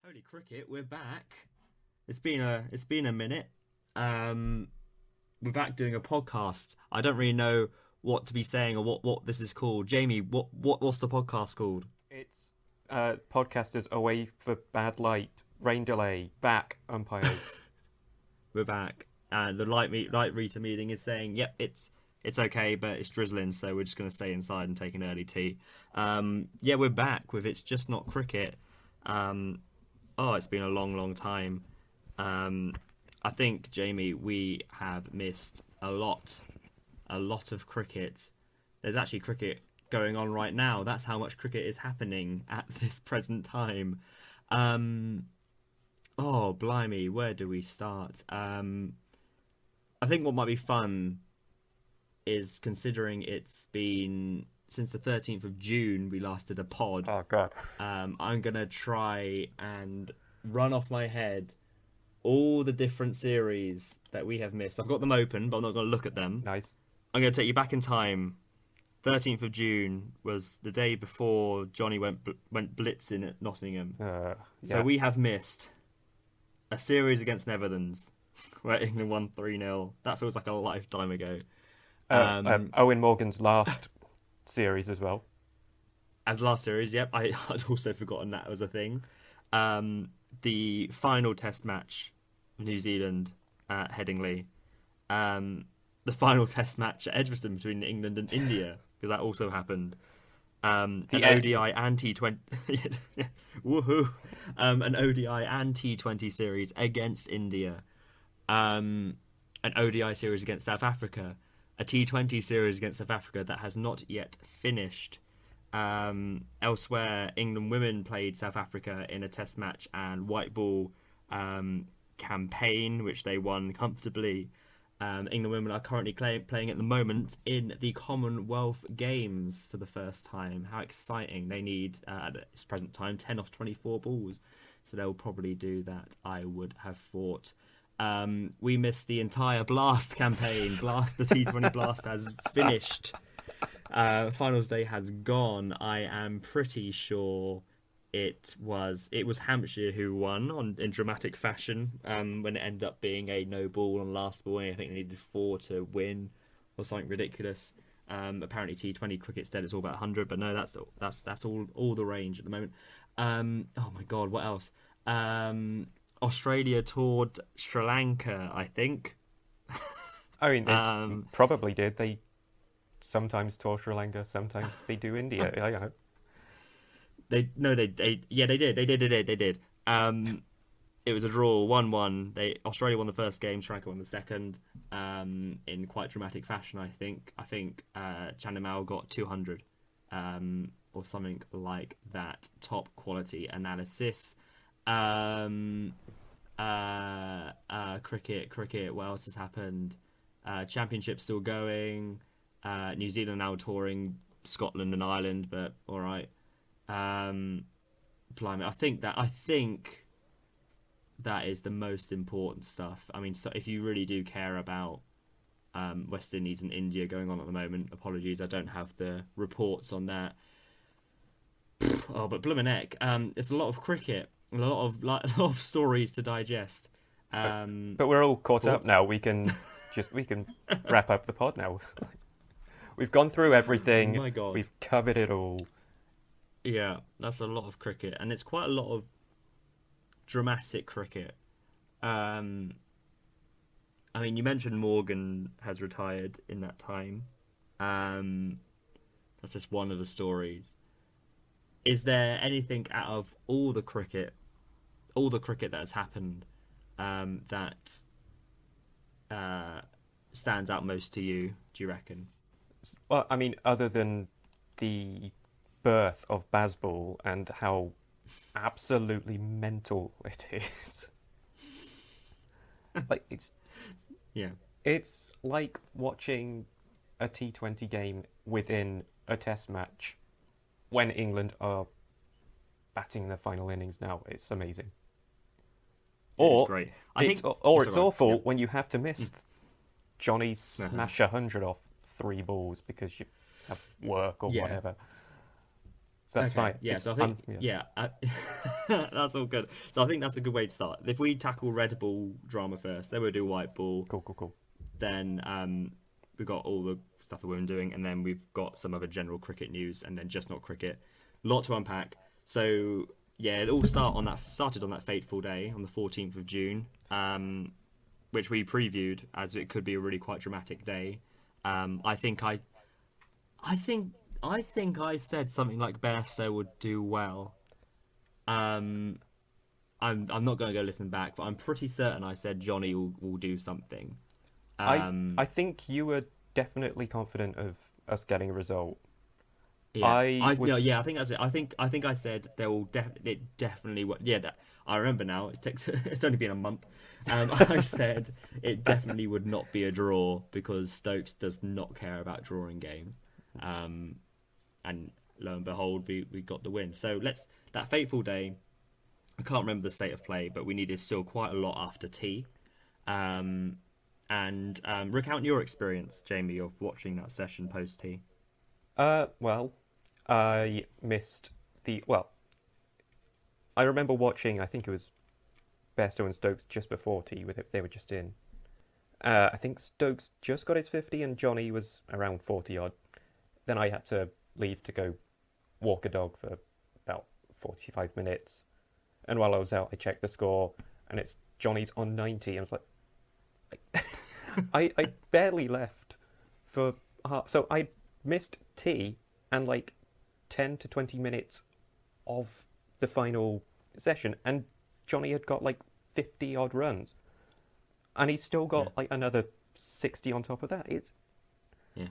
Holy cricket, we're back. It's been a minute. Um, we're back doing a podcast. I don't really know what to be saying or what this is called. Jamie, what's the podcast called? It's podcasters away for bad light, rain delay, back umpires. We're back, and the light reader meeting is saying, "Yep, it's okay, but it's drizzling, so we're just going to stay inside and take an early tea." Yeah, we're back with It's Just Not Cricket. It's been a long time. I think, Jamie, we have missed a lot of cricket. There's actually cricket going on right now. That's how much cricket is happening at this present time. Blimey, where do we start? I think what might be fun is, considering it's been since the 13th of June we last did a pod. Oh, God. I'm going to try and run off my head all the different series that we have missed. I've got them open, but I'm not going to look at them. Nice. I'm going to take you back in time. 13th of June was the day before Johnny went blitzing at Nottingham. Yeah. So we have missed a series against Netherlands where England won 3-0. That feels like a lifetime ago. Owen Morgan's last series as well. As last series, yep. I'd also forgotten that was a thing. The final test match of New Zealand at Headingley. The final test match at Edgbaston between England and India, because that also happened. An ODI and T20 woohoo. An ODI and T20 series against India. An ODI series against South Africa. A T20 series against South Africa that has not yet finished. Elsewhere, England women played South Africa in a test match and white ball campaign, which they won comfortably. England women are currently playing at the moment in the Commonwealth Games for the first time. How exciting. They need, at this present time, 10 off 24 balls. So they'll probably do that, I would have thought. We missed the entire Blast campaign. The T20 Blast has finished. Finals day has gone. I am pretty sure it was Hampshire who won in dramatic fashion, when it ended up being a no ball on last ball. I think they needed 4 to win or something ridiculous. Apparently T20 cricket's dead. It's all about 100, but no, that's all the range at the moment. Oh my God, what else? Australia toured Sri Lanka, I think. I mean, they probably did. They sometimes tour Sri Lanka, sometimes they do India. I don't know. They did. It was a draw, 1-1. Australia won the first game, Sri Lanka won the second, in quite dramatic fashion. I think Chandimal got 200, or something like that. Top quality analysis. Cricket. What else has happened? Championship still going. New Zealand now touring Scotland and Ireland, but all right. Blimey, I think that is the most important stuff. I mean, so if you really do care about West Indies and India going on at the moment, apologies, I don't have the reports on that. But bloomin' heck, it's a lot of cricket, a lot of stories to digest. But we're all caught up now. We can wrap up the pod now. We've gone through everything. Oh my God. We've covered it all. Yeah, that's a lot of cricket, and it's quite a lot of dramatic cricket. I mean, you mentioned Morgan has retired in that time. That's just one of the stories. Is there anything out of all the cricket that has happened, that stands out most to you, do you reckon? Well, I mean, other than the birth of Bazball and how absolutely mental it is. It's like watching a T20 game within a test match when England are batting their final innings now. It's amazing. It's great. It's awful when you have to miss Johnny smash 100 off 3 balls because you have work or whatever. That's Okay, fine. yeah. It's So I think, yeah. yeah, that's all good. So I think that's a good way to start. If we tackle Red Ball drama first, then we'll do White Ball. Cool, cool, cool. Then we've got all the stuff that we've been doing, and then we've got some other general cricket news, and then just not cricket. Lot to unpack. So yeah, it all started on that fateful day on the 14th of June, which we previewed as it could be a really quite dramatic day. I think I think I think I said something like Bairstow would do well. Um, I'm not going to go listen back, but I'm pretty certain I said Johnny will do something. I Um, think you were definitely confident of us getting a result. yeah, I yeah, was I think that's it. I think I said there will it definitely yeah, that I remember now. It takes it's only been a month. I said it definitely would not be a draw because Stokes does not care about drawing games. Um, and lo and behold, we got the win. So that fateful day. I can't remember the state of play, but we needed still quite a lot after tea. Um, and recount your experience, Jamie, of watching that session post tea. well, I missed well, I remember watching, I think it was Bairstow and Stokes just before tea with it. They were just in. I think Stokes just got his 50 and Johnny was around 40 odd. Then I had to leave to go walk a dog for about 45 minutes. And while I was out, I checked the score and it's Johnny's on 90. And I was like, I barely left for half. So I missed tea and like 10 to 20 minutes of the final session. And Johnny had got like 50 odd runs. And he's still Yeah, got like another 60 on top of that. yeah,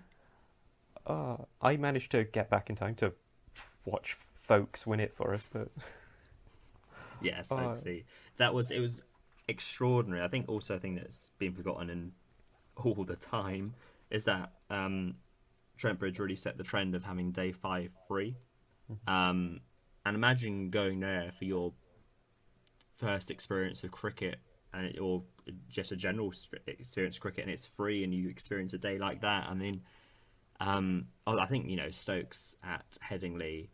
I managed to get back in time to watch folks win it for us, but yes. uh, Hopefully, it was extraordinary. I think also a thing that's been forgotten in all the time is that Trent Bridge really set the trend of having day 5 free. Um, and imagine going there for your first experience of cricket or just a general experience of cricket and it's free and you experience a day like that and then I think Stokes at Headingley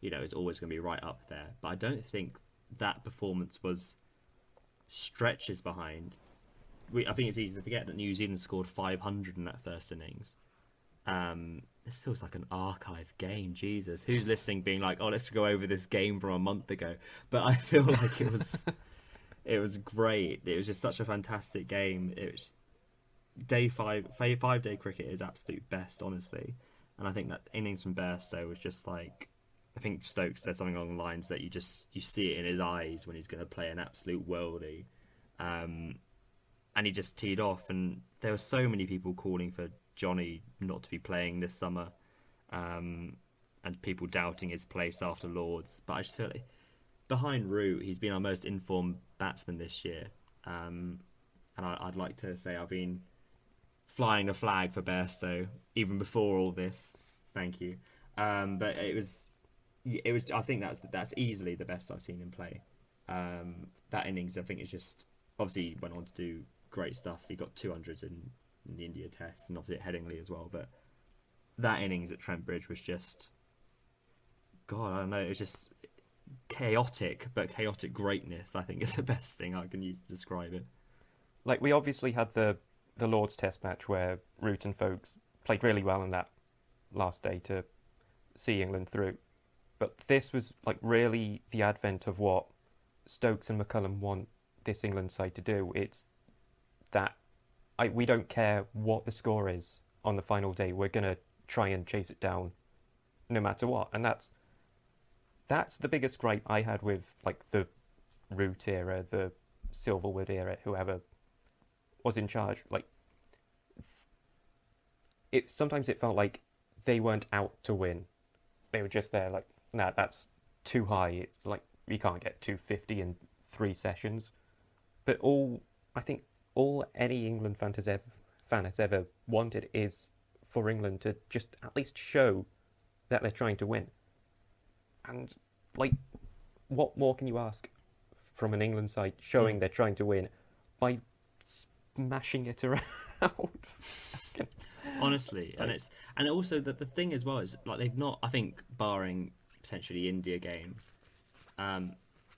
is always going to be right up there, but I don't think that performance was stretches behind. I think it's easy to forget that New Zealand scored 500 in that first innings. This feels like an archive game. Jesus, who's listening being like, oh, let's go over this game from a month ago? But I feel like it was great. It was just such a fantastic game. It was day 5 day cricket is absolute best, honestly. And I think that innings from Bairstow was just like, I think Stokes said something along the lines that you see it in his eyes when he's going to play an absolute worldie. And he just teed off, and there were so many people calling for Johnny not to be playing this summer, and people doubting his place after Lords. But I just feel like behind Root, he's been our most informed batsman this year, and I'd like to say I've been flying the flag for Bairstow even before all this. Thank you. But it was. I think that's easily the best I've seen him play. That innings, I think, is just obviously he went on to do great stuff. He got 200s in the India Test and obviously at Headingley as well. But that innings at Trent Bridge was just, God, I don't know. It was just chaotic, but chaotic greatness. I think is the best thing I can use to describe it. like we obviously had the Lord's Test match where Root and Folks played really well on that last day to see England through. But this was like really the advent of what Stokes and McCullum want this England side to do. It's that we don't care what the score is on the final day. We're gonna try and chase it down, no matter what. And that's the biggest gripe I had with like the Root era, the Silverwood era, whoever was in charge. Like sometimes it felt like they weren't out to win. They were just there like, nah, that's too high. It's like we can't get 250 in 3 sessions. But I think all any England fan has ever wanted is for England to just at least show that they're trying to win. And like, what more can you ask from an England side showing they're trying to win by smashing it around? Honestly, and also the thing as well is like they've not. I think barring potentially India game. Um,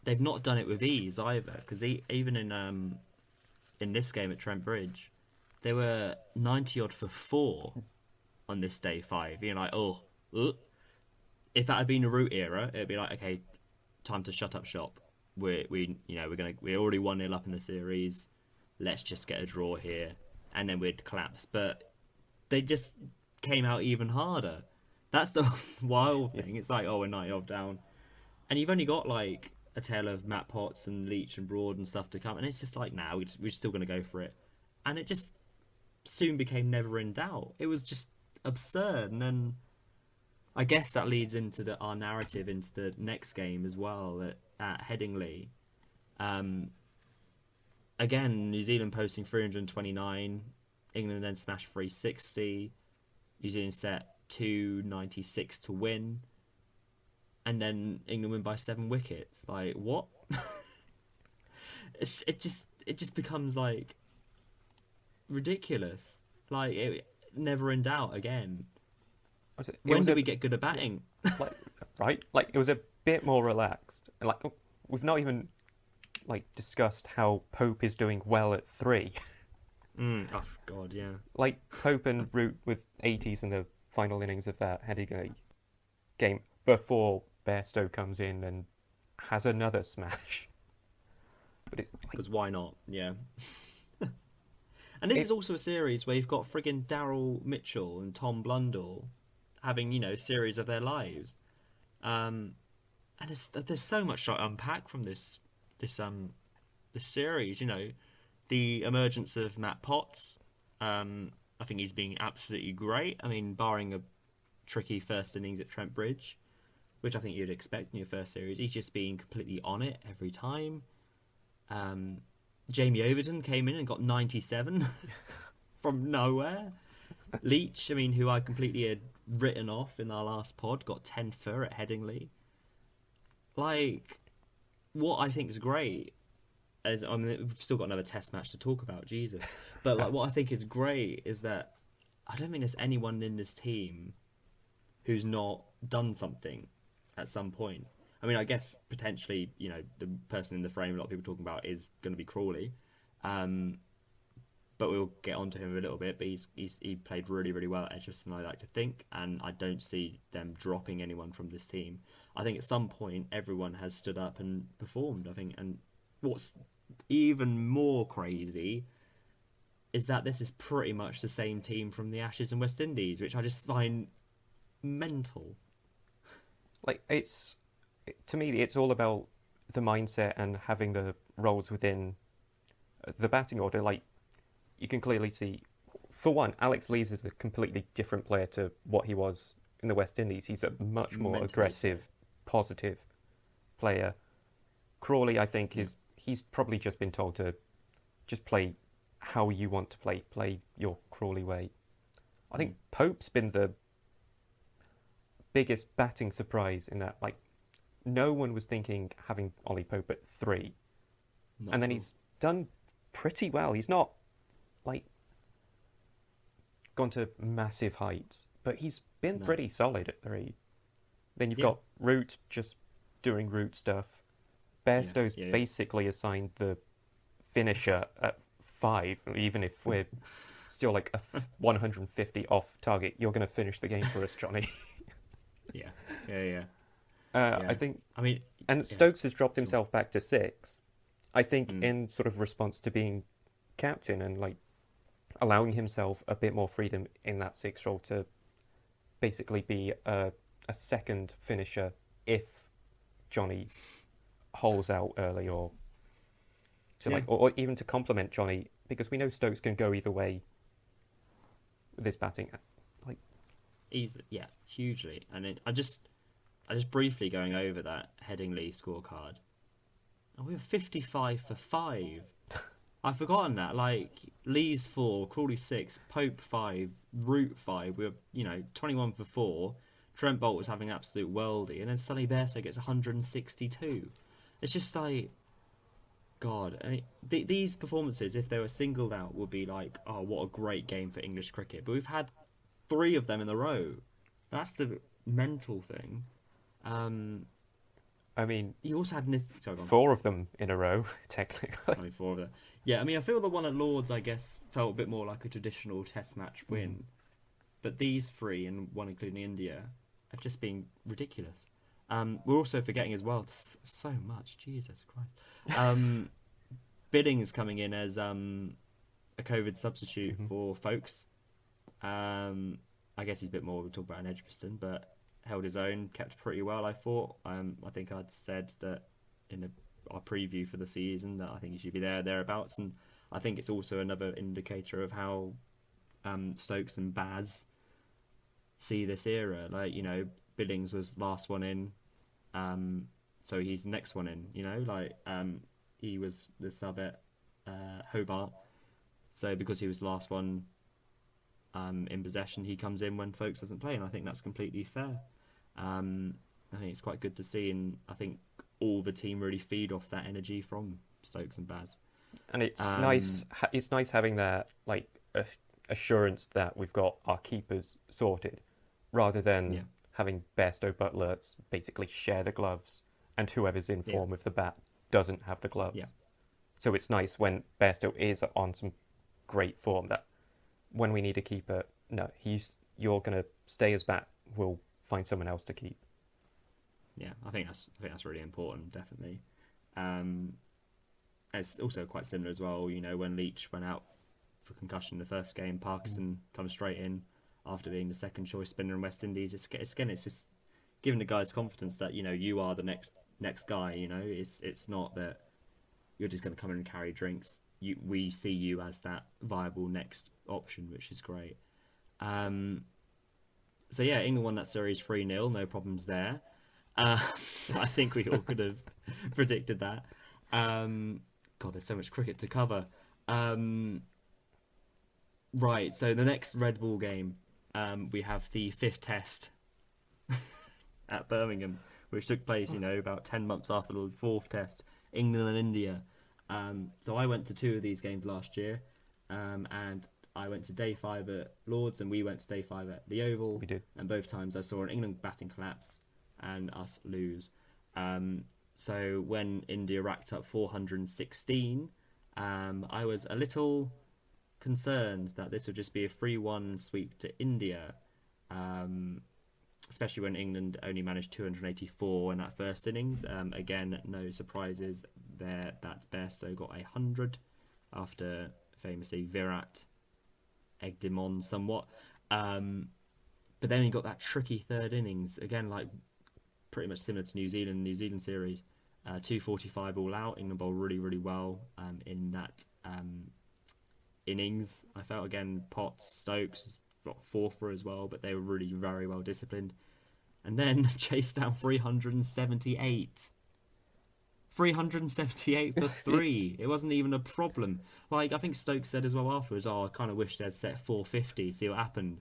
they've not done it with ease either, because even in this game at Trent Bridge, they were 90 odd for four on this day five. You're like, oh, if that had been a root era, it'd be like, okay, time to shut up shop. We're already 1-0 up in the series. Let's just get a draw here, and then we'd collapse. But they just came out even harder. That's the wild thing. It's like, oh, we're 90 off down, and you've only got like a tale of Matt Potts and Leach and Broad and stuff to come, and it's just like, now we're still going to go for it, and it just soon became never in doubt. It was just absurd, and then I guess that leads into our narrative into the next game as well at Headingley. Again, New Zealand posting 329, England then smashed 360, New Zealand set 296 to win, and then England win by 7 wickets. Like, what? it just becomes like ridiculous. Like, never in doubt again. When did we get good at batting? Like, right? Like, it was a bit more relaxed. And like, we've not even like discussed how Pope is doing well at 3. Oh God, yeah. Like Pope and Root with 80s in the final innings of that Headingley game before Bairstow comes in and has another smash. But it's like, because why not? Yeah. And this is also a series where you've got friggin' Daryl Mitchell and Tom Blundell having, series of their lives. And there's so much to unpack from this series. The emergence of Matt Potts. I think he's being absolutely great. I mean, barring a tricky first innings at Trent Bridge, which I think you'd expect in your first series, he's just being completely on it every time. Jamie Overton came in and got 97 from nowhere. Leach, I mean, who I completely had written off in our last pod, got 10 for at Headingley. Like, what I think is great, we've still got another test match to talk about, Jesus. But like, what I think is great is that I don't think there's anyone in this team who's not done something at some point. I mean, I guess potentially, the person in the frame a lot of people are talking about is going to be Crawley. But we'll get onto him a little bit. But he played really, really well at Edgbaston, I like to think, and I don't see them dropping anyone from this team. I think at some point everyone has stood up and performed. I think, and what's even more crazy is that this is pretty much the same team from the Ashes and West Indies, which I just find mental. Like, to me, it's all about the mindset and having the roles within the batting order. Like, you can clearly see, for one, Alex Lees is a completely different player to what he was in the West Indies. He's a much more aggressive, positive player. Crawley, I think, he's probably just been told to just play how you want to play your Crawley way. I think Pope's been the biggest batting surprise in that, like, no one was thinking having Ollie Pope at 3. And then he's done pretty well. He's not, like, gone to massive heights, but he's been pretty solid at 3. Then you've got Root just doing Root stuff. Bairstow's basically assigned the finisher at 5, even if we're still like a 150 off target. You're going to finish the game for us, Johnny. Yeah. I think. I mean, and Stokes has dropped himself back to 6. I think in sort of response to being captain and like allowing himself a bit more freedom in that 6 role to basically be a second finisher if Johnny holes out early, or to like, or even to complement Johnny, because we know Stokes can go either way with his batting. Like, easily, hugely. And I just briefly going over that Headingley scorecard. And we were 55 for 5. I've forgotten that. Like, Lee's 4, Crawley 6, Pope 5, Root 5. We were, 21 for 4. Trent Bolt was having absolute worldie, and then Sonny Bairstow gets 162. It's just like, God. I mean, these performances, if they were singled out, would be like, oh, what a great game for English cricket. But we've had 3 of them in a row. That's the mental thing. I mean, He also had this. Sorry, go on. 4 of them in a row, technically. I mean, four of them. Yeah, I mean, I feel the one at Lords, I guess, felt a bit more like a traditional Test match Mm. win. But these three, and one including India, have just been ridiculous. We're also forgetting as well so much. Jesus Christ. Bidding's coming in as a COVID substitute Hmm. for Folks. I guess he's a bit more. We'll talk about an Edgbaston, but held his own, kept pretty well. I thought. I think I'd said that in our preview for the season that I think he should be thereabouts, and I think it's also another indicator of how Stokes and Baz see this era. Like, Billings was last one in, so he's the next one in. He was the sub at Hobart, so because he was the last one in possession, he comes in when Folks doesn't play, and I think that's completely fair. I think it's quite good to see, and I think all the team really feed off that energy from Stokes and Baz. And it's Um, nice. It's nice having that like assurance that we've got our keepers sorted, rather yeah, than having Bairstow Butler basically share the gloves, and whoever's in yeah, form with the bat doesn't have the yeah, gloves. So it's nice when Bairstow is on some great form that when we need a keeper, no, you're gonna stay as bat. We'll find someone else to keep. yeah. I think that's really important, definitely. Um, it's also quite similar as well. When Leach went out for concussion in the first game, Mm. Parkinson comes straight in after being the second choice spinner in West Indies. It's just giving the guys confidence that you are the next guy. It's not that you're just going to come in and carry drinks. We see you as that viable next option, which is great. Um, so yeah, England won that series 3-0, no problems there. Uh, I think we all could have predicted that. Um, God, there's so much cricket to cover. Um, right, so the next Red Bull game, we have the fifth test at Birmingham, which took place, about 10 months after the fourth test, England and India. So I went to two of these games last year, and I went to day five at Lords, and we went to day five at the Oval. We did. And both times I saw an England batting collapse and us lose. So when India racked up 416, I was a little concerned that this would just be a 3-1 sweep to India, um, especially when England only managed 284 in that first innings. Again, no surprises there that Bairstow got 100 after famously Virat egged him on somewhat. But then he got that tricky third innings again, like pretty much similar to New Zealand series. 245 all out. England bowled really, really well in that innings. I felt again Potts, Stokes got four for as well, but they were really very well disciplined. And then chased down 378. 378 for three. It wasn't even a problem. Like, I think Stokes said as well afterwards, I kind of wish they'd set 450, see what happened.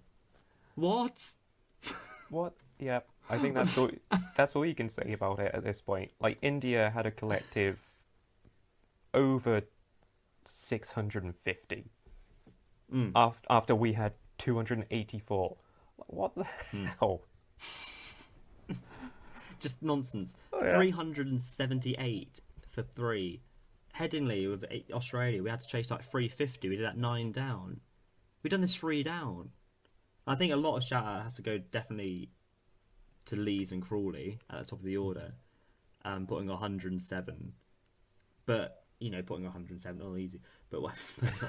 What? What? Yeah, I think that's all you can say about it at this point. Like India had a collective over 650 Mm. after we had 284. What the Mm. hell? Just nonsense. Oh, yeah. 378 for three. Headingley with Australia, we had to chase like 350. We did that 9 down. We've done this 3 down. I think a lot of shout out has to go definitely to Lees and Crawley at the top of the order, putting 107. But putting 107 not easy, but not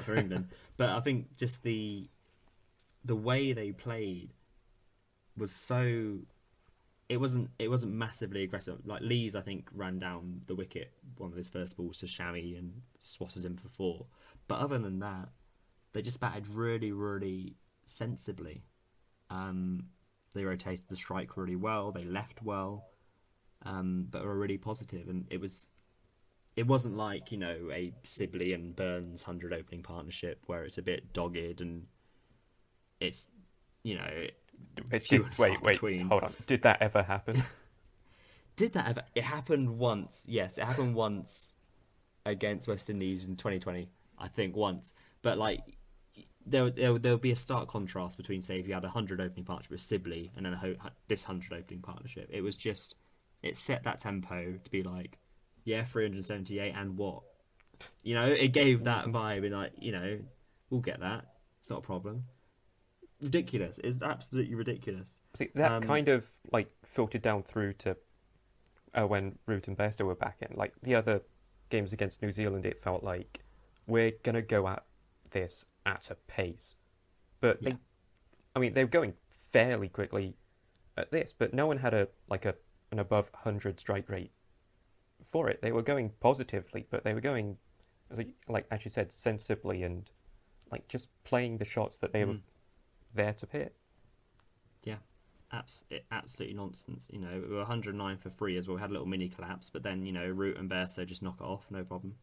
for England. But I think just the way they played was so. It wasn't massively aggressive. Like Lees, I think ran down the wicket one of his first balls to Shami and swatted him for 4. But other than that, they just batted really, really sensibly. They rotated the strike really well. They left well, but were really positive. And it wasn't like a Sibley and Burns 100 opening partnership where it's a bit dogged and it's few and far between. Hold on. Did that ever happen? Did that ever? It happened once. Yes, it happened once against West Indies in 2020. I think once, but like there'll be a stark contrast between say if you had a 100 opening partnership with Sibley and then this 100 opening partnership. It was just It set that tempo to be like, yeah, 378 and what? It gave that Mhm. vibe, and like, we'll get that. It's not a problem. Ridiculous. It's absolutely ridiculous. See, that Um, kind of like filtered down through to when Root and Bairstow were back in. Like the other games against New Zealand, it felt like we're gonna go at this at a pace. But yeah, they were going fairly quickly at this, but no one had an above 100 strike rate for it. They were going positively, but they were going, as you said, sensibly and like just playing the shots that they were mm, there to hit. yeah. Absolutely nonsense. We were 109 for free as well. We had a little mini collapse, but then Root and Bairstow just knock it off, no problem.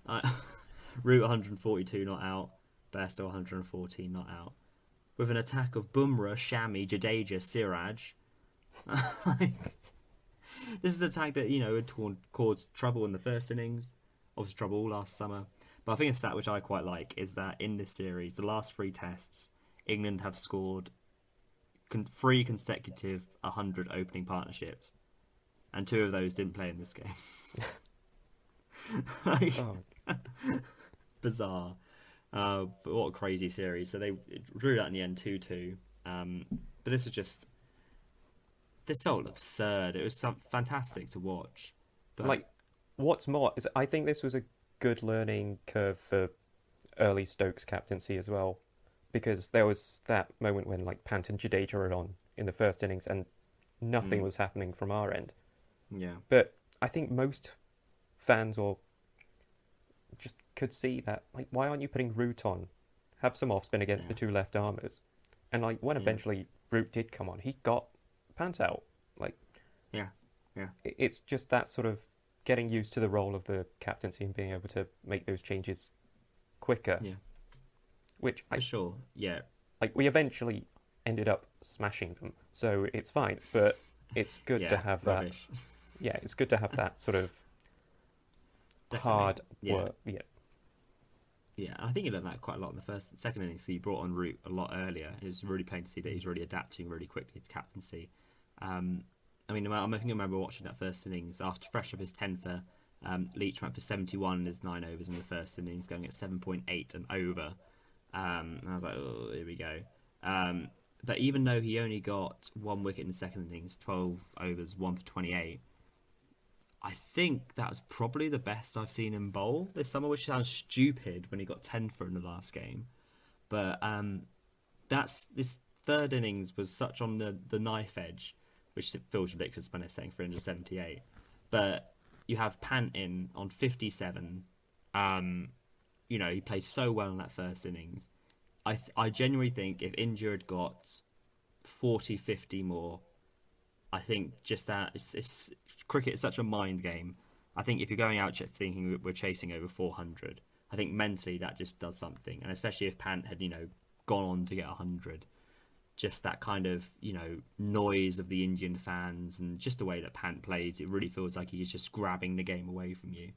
I, Root 142 not out, Bairstow 114 not out. With an attack of Bumrah, Shami, Jadeja, Siraj. This is the tag that had caused trouble in the first innings, obviously trouble all last summer. But I think a stat which I quite like is that in this series, the last three tests, England have scored three consecutive 100 opening partnerships, and two of those didn't play in this game. Like, Oh, bizarre. But what a crazy series. So they drew that in the end 2-2. But this felt absurd. It was fantastic to watch. But like what's more is I think this was a good learning curve for early Stokes captaincy as well, because there was that moment when like Pant and Jadeja were on in the first innings and nothing mm, was happening from our end. yeah, But I think most fans or just could see that like why aren't you putting Root on? Have some off spin against the yeah, two left armers, and like when yeah, eventually Root did come on, he got Pant out. Like yeah, yeah, it's just that sort of getting used to the role of the captaincy and being able to make those changes quicker, yeah, which for sure. Yeah, we eventually ended up smashing them, so it's fine. But it's good to yeah, have that. rubbish. Yeah, it's good to have that sort of Definitely. hard Yeah, work. Yeah, yeah. I think he learned that quite a lot in the second innings. So he brought on Root a lot earlier. It was really plain to see that he's really adapting really quickly to captaincy. Um, I mean, I think I remember watching that first innings after fresh off his 10th. Leach went for 71 in his 9 overs in the first innings, going at 7.8 and over. And I was like, oh, here we go. But even though he only got one wicket in the second innings, 12 overs, 1 for 28, I think that was probably the best I've seen him bowl this summer, which sounds stupid when he got 10 for in the last game. But that's this third innings was such on the knife edge, which feels ridiculous when they're saying 378. But you have Pant in on 57. He played so well in that first innings. I genuinely think if India had got 40, 50 more, I think just that it's cricket is such a mind game. I think if you're going out thinking we're chasing over 400, I think mentally that just does something, and especially if Pant had gone on to get 100, just that kind of noise of the Indian fans and just the way that Pant plays, it really feels like he's just grabbing the game away from you.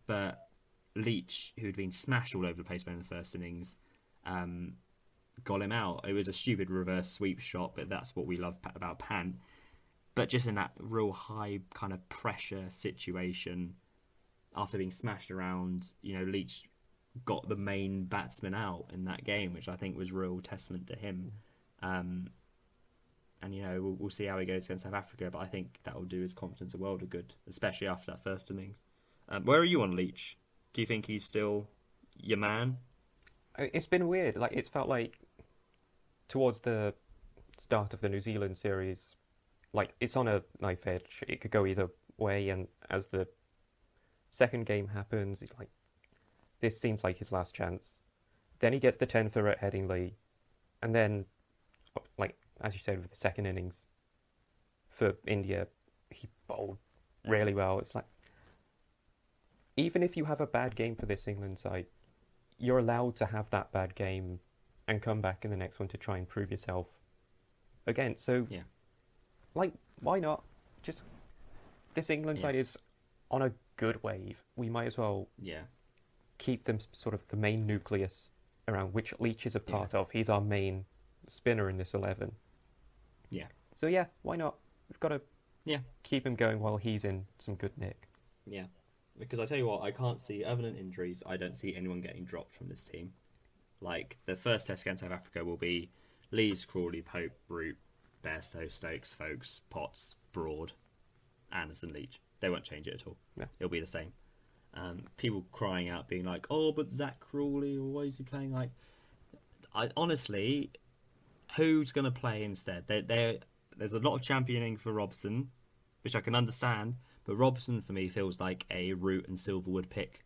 But Leach, who had been smashed all over the place in the first innings, got him out. It was a stupid reverse sweep shot, but that's what we love about Pant. But just in that real high kind of pressure situation, after being smashed around, Leach got the main batsman out in that game, which I think was real testament to him. And we'll see how he goes against South Africa, but I think that will do his confidence a world of good, especially after that first innings. Where are you on Leach? Do you think he's still your man? it's been weird. Like it's felt like towards the start of the New Zealand series, like it's on a knife edge. It could go either way, and as the second game happens, it's like this seems like his last chance. Then he gets the 10 for at Headingley, and then, like as you said, with the second innings for India, he bowled really well. It's like even if you have a bad game for this England side, you're allowed to have that bad game and come back in the next one to try and prove yourself again. So, Yeah, like, why not? Just this England yeah, side is on a good wave. We might as well yeah, keep them sort of the main nucleus around which Leach is a yeah, part of. He's our main spinner in this 11. yeah, So yeah, why not? We've got a Yeah, Keep him going while he's in some good nick. yeah. Because I tell you what, I can't see, other than injuries, I don't see anyone getting dropped from this team. Like, the first test against South Africa will be Lees, Crawley, Pope, Root, Bairstow, Stokes, Folkes, Potts, Broad, Anderson, Leach. They won't change it at all. Yeah. It'll be the same. People crying out, being like, "Oh, but Zach Crawley, or why is he playing like?" I honestly, who's going to play instead? There's a lot of championing for Robson, which I can understand, but Robson for me feels like a Root and Silverwood pick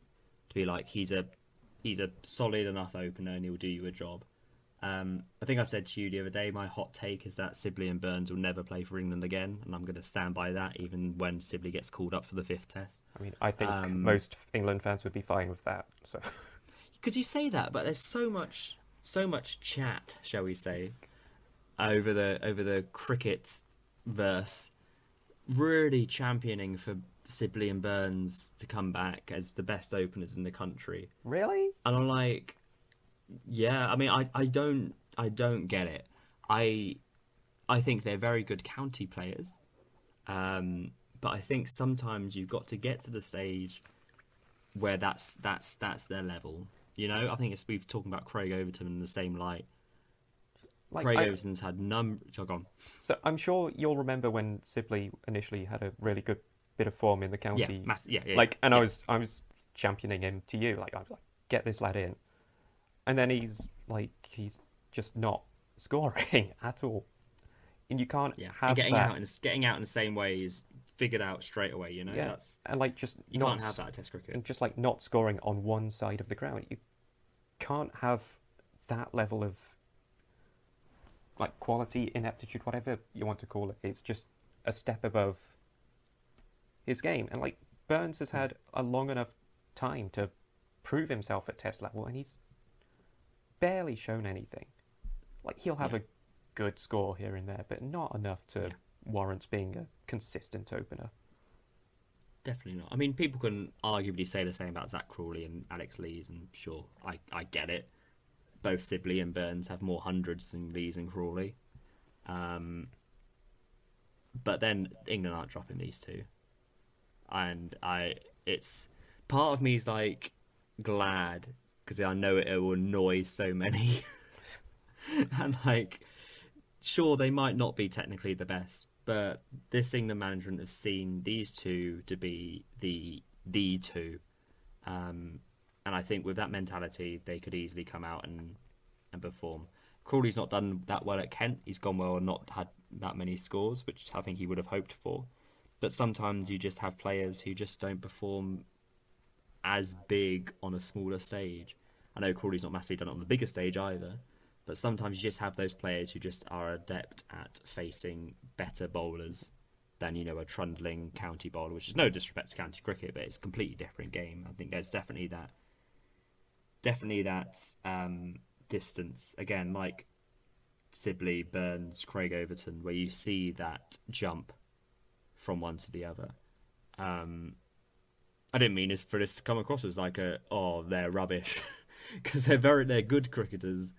to be like he's a solid enough opener and he'll do you a job. I think I said to you the other day, my hot take is that Sibley and Burns will never play for England again, and I'm going to stand by that even when Sibley gets called up for the 5th test. I mean, I think most England fans would be fine with that. So, because you say that, but there's so much chat, shall we say, over the cricket verse, really championing for Sibley and Burns to come back as the best openers in the country. really? And I'm like, yeah, I mean, I don't get it. I think they're very good county players, but I think sometimes you've got to get to the stage where that's their level. You know, I think we've talking about Craig Overton in the same light. Craig Overton's had go on. So I'm sure you'll remember when Sibley initially had a really good bit of form in the county. Yeah. I was championing him to you. Like I was like, get this lad in, and then he's just not scoring at all. And you can't have and getting that. getting out in the same way is figured out straight away. You know, And just you not can't have that at Test cricket. and just not scoring on one side of the ground. You can't have that level of quality, ineptitude, whatever you want to call it. It's just a step above his game. And Burns has had a long enough time to prove himself at Test level, and he's barely shown anything. He'll have a good score here and there, but not enough to warrant being a consistent opener. Definitely not. I mean, people can arguably say the same about Zach Crawley and Alex Lees, and sure, I get it. Both Sibley and Burns have more hundreds than Lees and Crawley. But then England aren't dropping these two. And it's part of me is glad because I know it will annoy so many. And sure, they might not be technically the best, but this England management have seen these two to be the two. And I think with that mentality, they could easily come out and perform. Crawley's not done that well at Kent. He's gone well and not had that many scores, which I think he would have hoped for. But sometimes you just have players who just don't perform as big on a smaller stage. I know Crawley's not massively done it on the bigger stage either, but sometimes you just have those players who just are adept at facing better bowlers than, a trundling county bowler, which is no disrespect to county cricket, but it's a completely different game. I think there's definitely that distance, again, like Sibley, Burns, Craig Overton, where you see that jump from one to the other. I didn't mean for this to come across as they're rubbish, because they're good cricketers,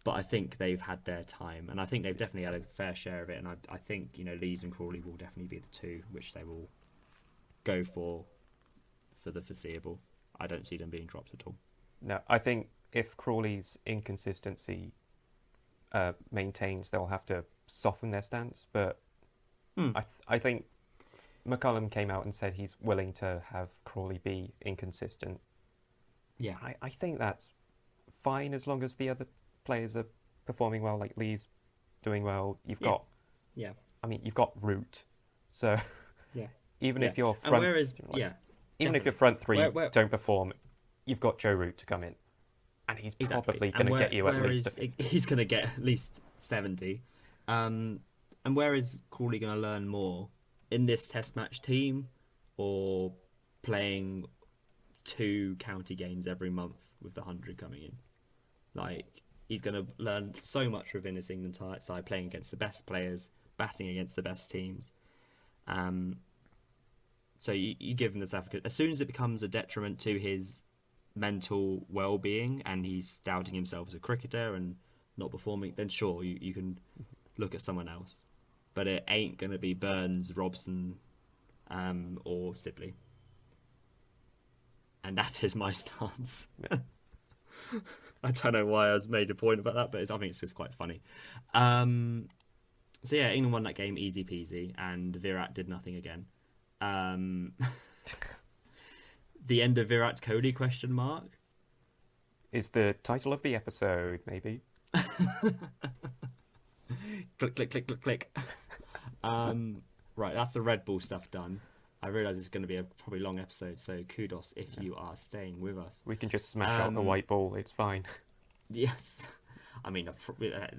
but I think they've had their time, and I think they've definitely had a fair share of it, and I think Lees and Crawley will definitely be the two which they will go for the foreseeable. I don't see them being dropped at all. No, I think if Crawley's inconsistency maintains, they'll have to soften their stance. But I think McCullum came out and said he's willing to have Crawley be inconsistent. Yeah, I think that's fine as long as the other players are performing well. Like Lee's doing well. You've got, I mean, you've got Root. So even if your front, even if your front three don't perform, you've got Joe Root to come in, and he's probably going to get you at least. He's going to get at least 70. And where is Crawley going to learn more? In this Test match team, or playing 2 county games every month with the 100 coming in? He's going to learn so much within this England side, playing against the best players, batting against the best teams. So you give him the South Africa. As soon as it becomes a detriment to his mental well-being and he's doubting himself as a cricketer and not performing, then sure, you can look at someone else. but it ain't going to be Burns, Robson, or Sibley. And that is my stance. I don't know why I was made a point about that, but I think it's just quite funny. So yeah, England won that game easy peasy, and Virat did nothing again. The end of Virat Kohli question mark Is the title of the episode, maybe? click click click click click. Right, that's the Red Bull stuff done. I realise it's going to be a probably long episode, so kudos if you are staying with us. We can just smash out the white ball. It's fine. Yes, I mean,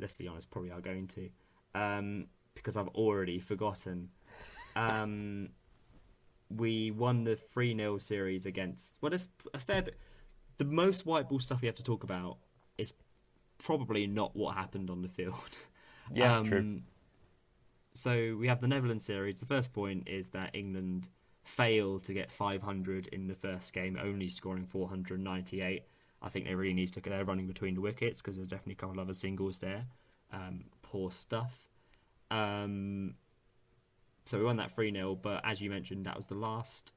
let's be honest, probably are going to, because I've already forgotten. We won the 3-0 series against. Well, there's a fair bit. The most white ball stuff we have to talk about is probably not what happened on the field. Yeah, true. So we have the Netherlands series. The first point is that England failed to get 500 in the first game, only scoring 498. I think they really need to look at their running between the wickets because there's definitely a couple of other singles there. Poor stuff. So we won that 3-0, but as you mentioned, that was the last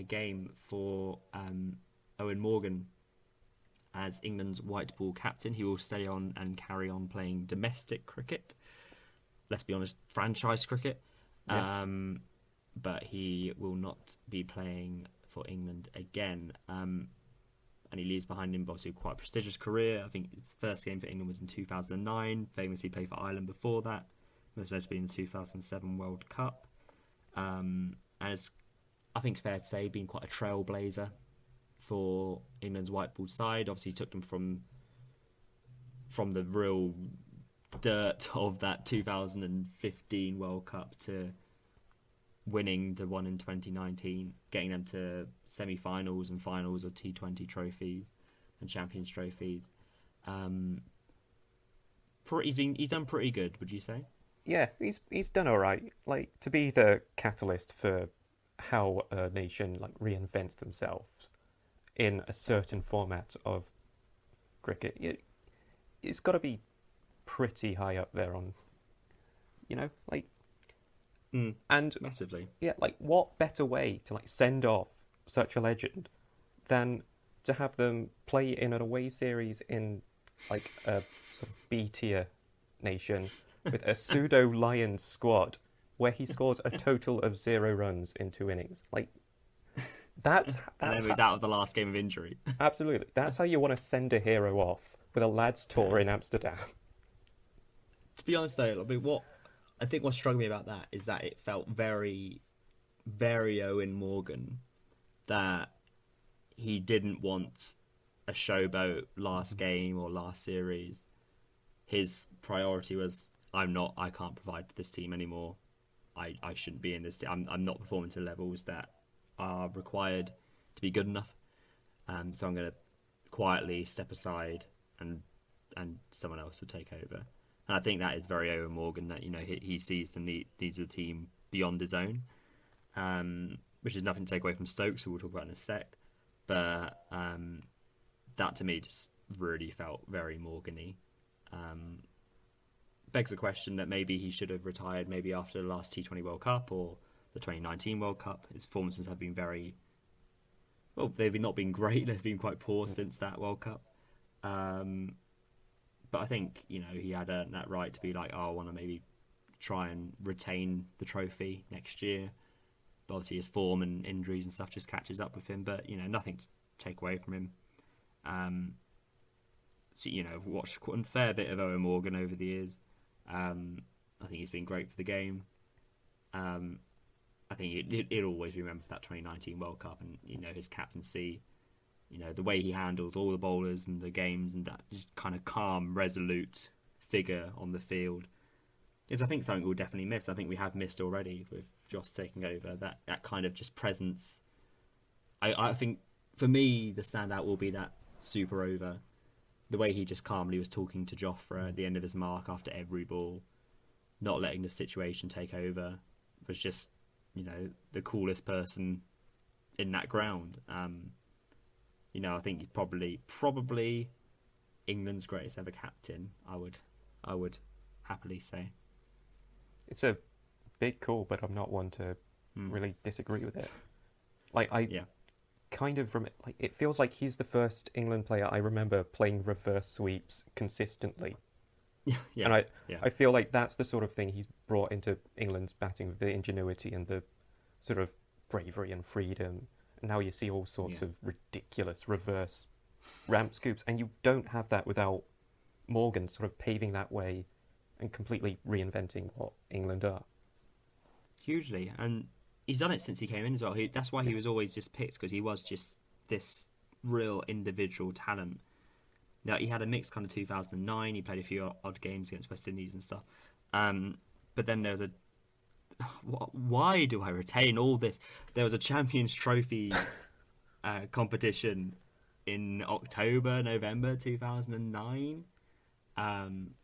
game for Owen Morgan as England's white ball captain. He will stay on and carry on playing domestic cricket. Let's be honest, franchise cricket. Yeah. But he will not be playing for England again. And he leaves behind him, obviously, quite a prestigious career. I think his first game for England was in 2009. Famously played for Ireland before that. Most notably in the 2007 World Cup. And it's, I think it's fair to say, been quite a trailblazer for England's white ball side. Obviously, he took them from the real dirt of that 2015 World Cup to winning the one in 2019, getting them to semi-finals and finals of T20 trophies and Champions trophies. He's done pretty good, would you say? Yeah, he's done all right. Like, to be the catalyst for how a nation like reinvents themselves in a certain format of cricket, it's got to be pretty high up there on, like, and massively. Yeah, like, what better way to like send off such a legend than to have them play in an away series in like a sort of B tier nation with a pseudo Lions squad where he scores a total of 0 runs in 2 innings. Like, that's and then he was out of the last game of injury. Absolutely, that's how you want to send a hero off with a lads tour in Amsterdam. To be honest, though, what struck me about that is that it felt very, very Owen Morgan that he didn't want a showboat last game or last series. His priority was, I can't provide for this team anymore. I shouldn't be in this team. I'm not performing to levels that are required to be good enough. So I'm going to quietly step aside and someone else will take over. And I think that is very Owen Morgan, that he sees the needs of the team beyond his own, which is nothing to take away from Stokes, who we'll talk about in a sec. But that to me just really felt very Morgan-y. Begs the question that maybe he should have retired maybe after the last T20 World Cup or the 2019 World Cup. His performances have been they've not been great. They've been quite poor since that World Cup. But I think, he had that right to be like, I want to maybe try and retain the trophy next year. But obviously his form and injuries and stuff just catches up with him. But, nothing to take away from him. So, I've watched quite a fair bit of Owen Morgan over the years. I think he's been great for the game. I think he'll always be remembered for that 2019 World Cup and, his captaincy. The way he handled all the bowlers and the games and that just kind of calm, resolute figure on the field is, I think, something we'll definitely miss. I think we have missed already with Joss taking over, that kind of just presence. I think, for me, the standout will be that super over. The way he just calmly was talking to Jofra at the end of his mark after every ball, not letting the situation take over, was just, the coolest person in that ground. I think he's probably England's greatest ever captain. I would happily say. It's a big call, but I'm not one to really disagree with it. Like I Yeah. kind of like it feels like he's the first England player I remember playing reverse sweeps consistently, and Yeah. Yeah. I feel like that's the sort of thing he's brought into England's batting with the ingenuity and the sort of bravery and freedom. And now you see all sorts Yeah. of ridiculous reverse ramp scoops, and you don't have that without Morgan sort of paving that way and completely reinventing what England are. Hugely, and he's done it since he came in as well. That's why he was always just picked, because he was just this real individual talent. Now, he had a mixed kind of 2009. He played a few odd games against West Indies and stuff. But then there was a why do I retain all this? There was a Champions Trophy competition in October, November 2009,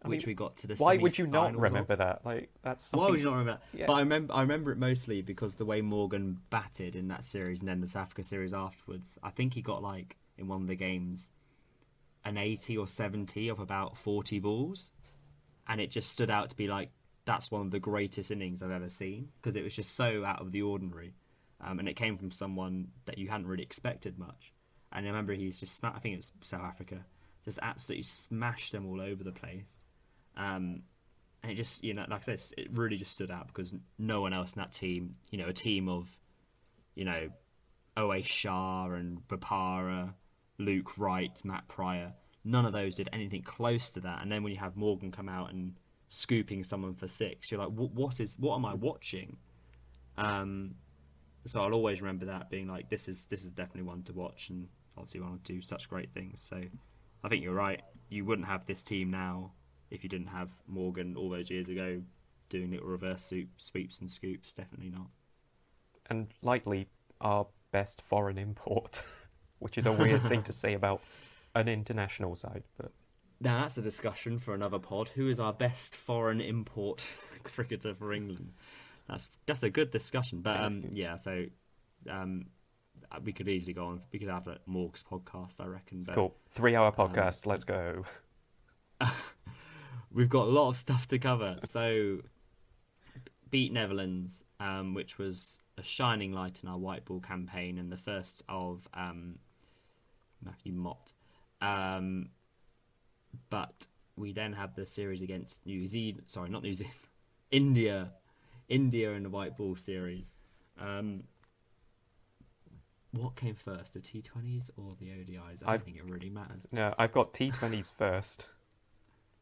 which we got to the why would you not semi-finals remember of. that? Like that's something. Why would you not remember that? Yeah. But I remember it mostly because the way Morgan batted in that series and then the South Africa series afterwards. I think he got like in one of the games an 80 or 70 of about 40 balls, and it just stood out to be like that's one of the greatest innings I've ever seen, because it was just so out of the ordinary, and it came from someone that you hadn't really expected much. And I remember he's just I think it was South Africa, just absolutely smashed them all over the place. And it just, like I said, it really just stood out because no one else in that team, a team of, Owe Shah and Bapara, Luke Wright, Matt Pryor, none of those did anything close to that. And then when you have Morgan come out and scooping someone for six, you're like, what am I watching? So I'll always remember that being like, this is definitely one to watch, and obviously want to do such great things. So I think you're right. You wouldn't have this team now if you didn't have Morgan all those years ago doing little reverse sweeps and scoops. Definitely not. And likely our best foreign import, which is a weird thing to say about an international side, but Now that's a discussion for another pod. Who is our best foreign import cricketer for England? That's a good discussion. But so we could easily go on. We could have a Morg's podcast, I reckon. But, cool. 3-hour podcast. Let's go. We've got a lot of stuff to cover. So beat Netherlands, which was a shining light in our white ball campaign and the first of Matthew Mott. But we then have the series against New Zealand. Sorry, not New Zealand. India in the white ball series. What came first, the T20s or the ODIs? I don't think it really matters. No, I've got T20s first.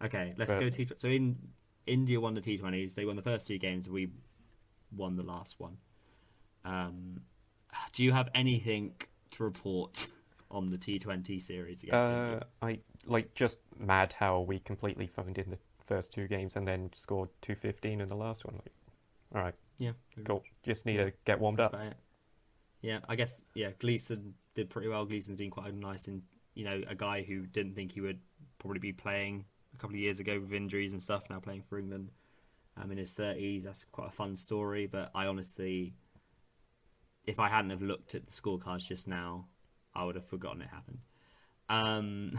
Okay, let's go T20. So India won the T20s. They won the first two games. We won the last one. Do you have anything to report on the T20 series against India? I just mad how we completely phoned in the first two games and then scored 215 in the last one. All right. Yeah. Cool. Just need to get warmed up. Yeah, I guess. Yeah, Gleeson did pretty well. Gleeson's been quite nice, and a guy who didn't think he would probably be playing a couple of years ago with injuries and stuff. Now playing for England. In his 30s. That's quite a fun story. But I honestly, if I hadn't have looked at the scorecards just now, I would have forgotten it happened.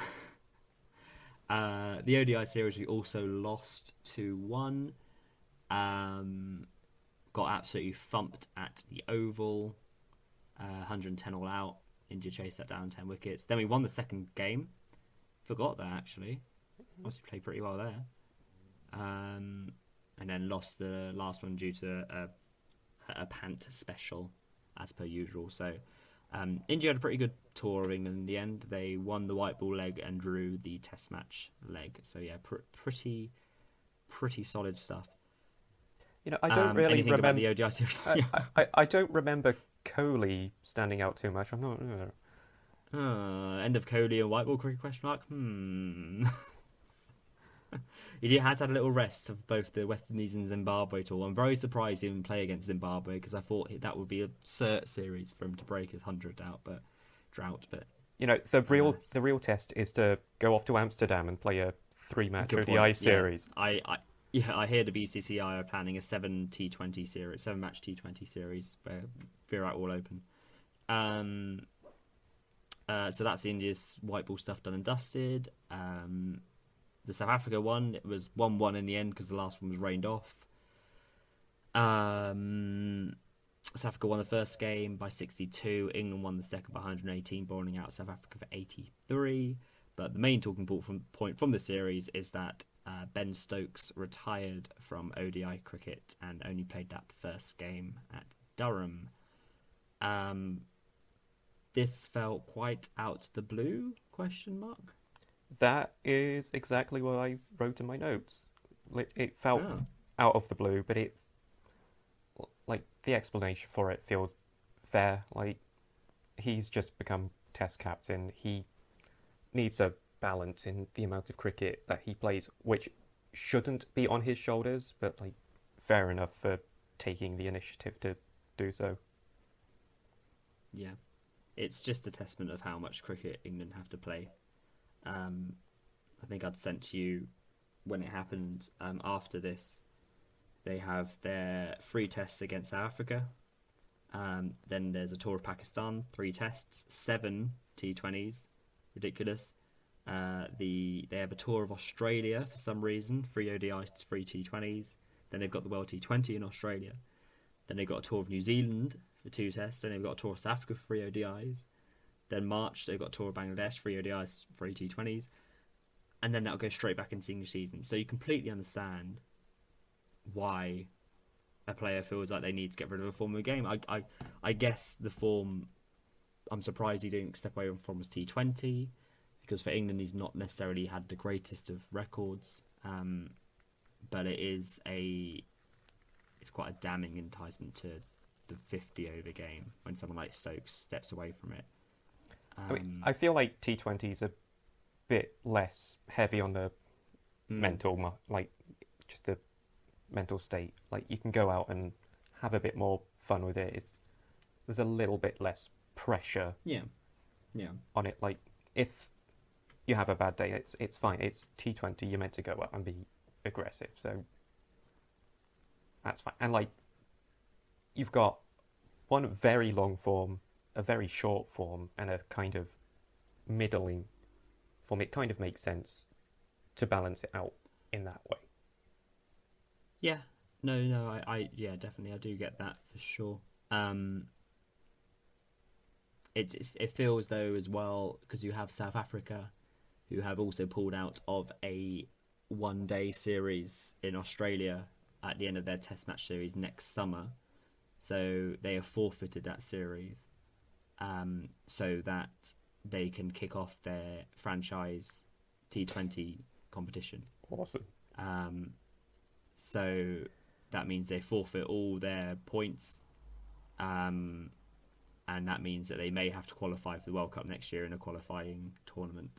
The ODI series we also lost 2-1. Got absolutely thumped at the Oval. 110 all out. India chased that down 10 wickets. Then we won the second game. Forgot that actually. Obviously played pretty well there. And then lost the last one due to a pant special, as per usual. So India had a pretty good tour of England in the end. They won the white ball leg and drew the test match leg. So yeah, pretty solid stuff. I don't really remember about the ODI series. I don't remember Kohli standing out too much. I'm not. End of Kohli and white ball cricket question mark. He has had a little rest of both the West Indies and Zimbabwe tour. I'm very surprised he didn't play against Zimbabwe because I thought that would be a cert series for him to break his 100 drought. But the real test is to go off to Amsterdam and play a 3-match ODI series. Yeah, I hear the BCCI are planning a 7-match T20 series where Virat will open. So that's India's white ball stuff done and dusted. The South Africa one, it was 1-1 in the end because the last one was rained off. South Africa won the first game by 62. England won the second by 118, bowling out South Africa for 83. But the main talking point from the series is that Ben Stokes retired from ODI cricket and only played that first game at Durham. This felt quite out the blue? Question mark. That is exactly what I wrote in my notes. It felt out of the blue, but it, like, the explanation for it feels fair. Like, he's just become Test captain. He needs a balance in the amount of cricket that he plays, which shouldn't be on his shoulders, but, like, fair enough for taking the initiative to do so. Yeah. It's just a testament of how much cricket England have to play. I think I'd sent to you when it happened. After this, they have their 3 tests against South Africa. Then there's a tour of Pakistan, 3 tests, 7 T20s, ridiculous. They have a tour of Australia for some reason, 3 ODIs, 3 T20s. Then they've got the World T20 in Australia. Then they've got a tour of New Zealand for 2 tests. Then they've got a tour of South Africa for 3 ODIs. Then March, they've got a tour of Bangladesh, 3 ODIs, 3 T20s. And then that'll go straight back into the English season. So you completely understand why a player feels like they need to get rid of a form of the game. I guess the form, I'm surprised he didn't step away from was T20, because for England he's not necessarily had the greatest of records. But it's quite a damning enticement to the 50 over game when someone like Stokes steps away from it. I mean, I feel like T20 is a bit less heavy on the mental, like, just the mental state. Like, you can go out and have a bit more fun with it. There's a little bit less pressure on it. Like, if you have a bad day, it's fine. It's T20, you're meant to go out and be aggressive, so that's fine. And, like, you've got one very long form, a very short form, and a kind of middling form. It kind of makes sense to balance it out in that way. Yeah, no, yeah, definitely, I do get that for sure. It feels though as well, because you have South Africa, who have also pulled out of a 1-day series in Australia at the end of their Test match series next summer, so they have forfeited that series, so that they can kick off their franchise T20 competition. Awesome. So that means they forfeit all their points, and that means that they may have to qualify for the World Cup next year in a qualifying tournament,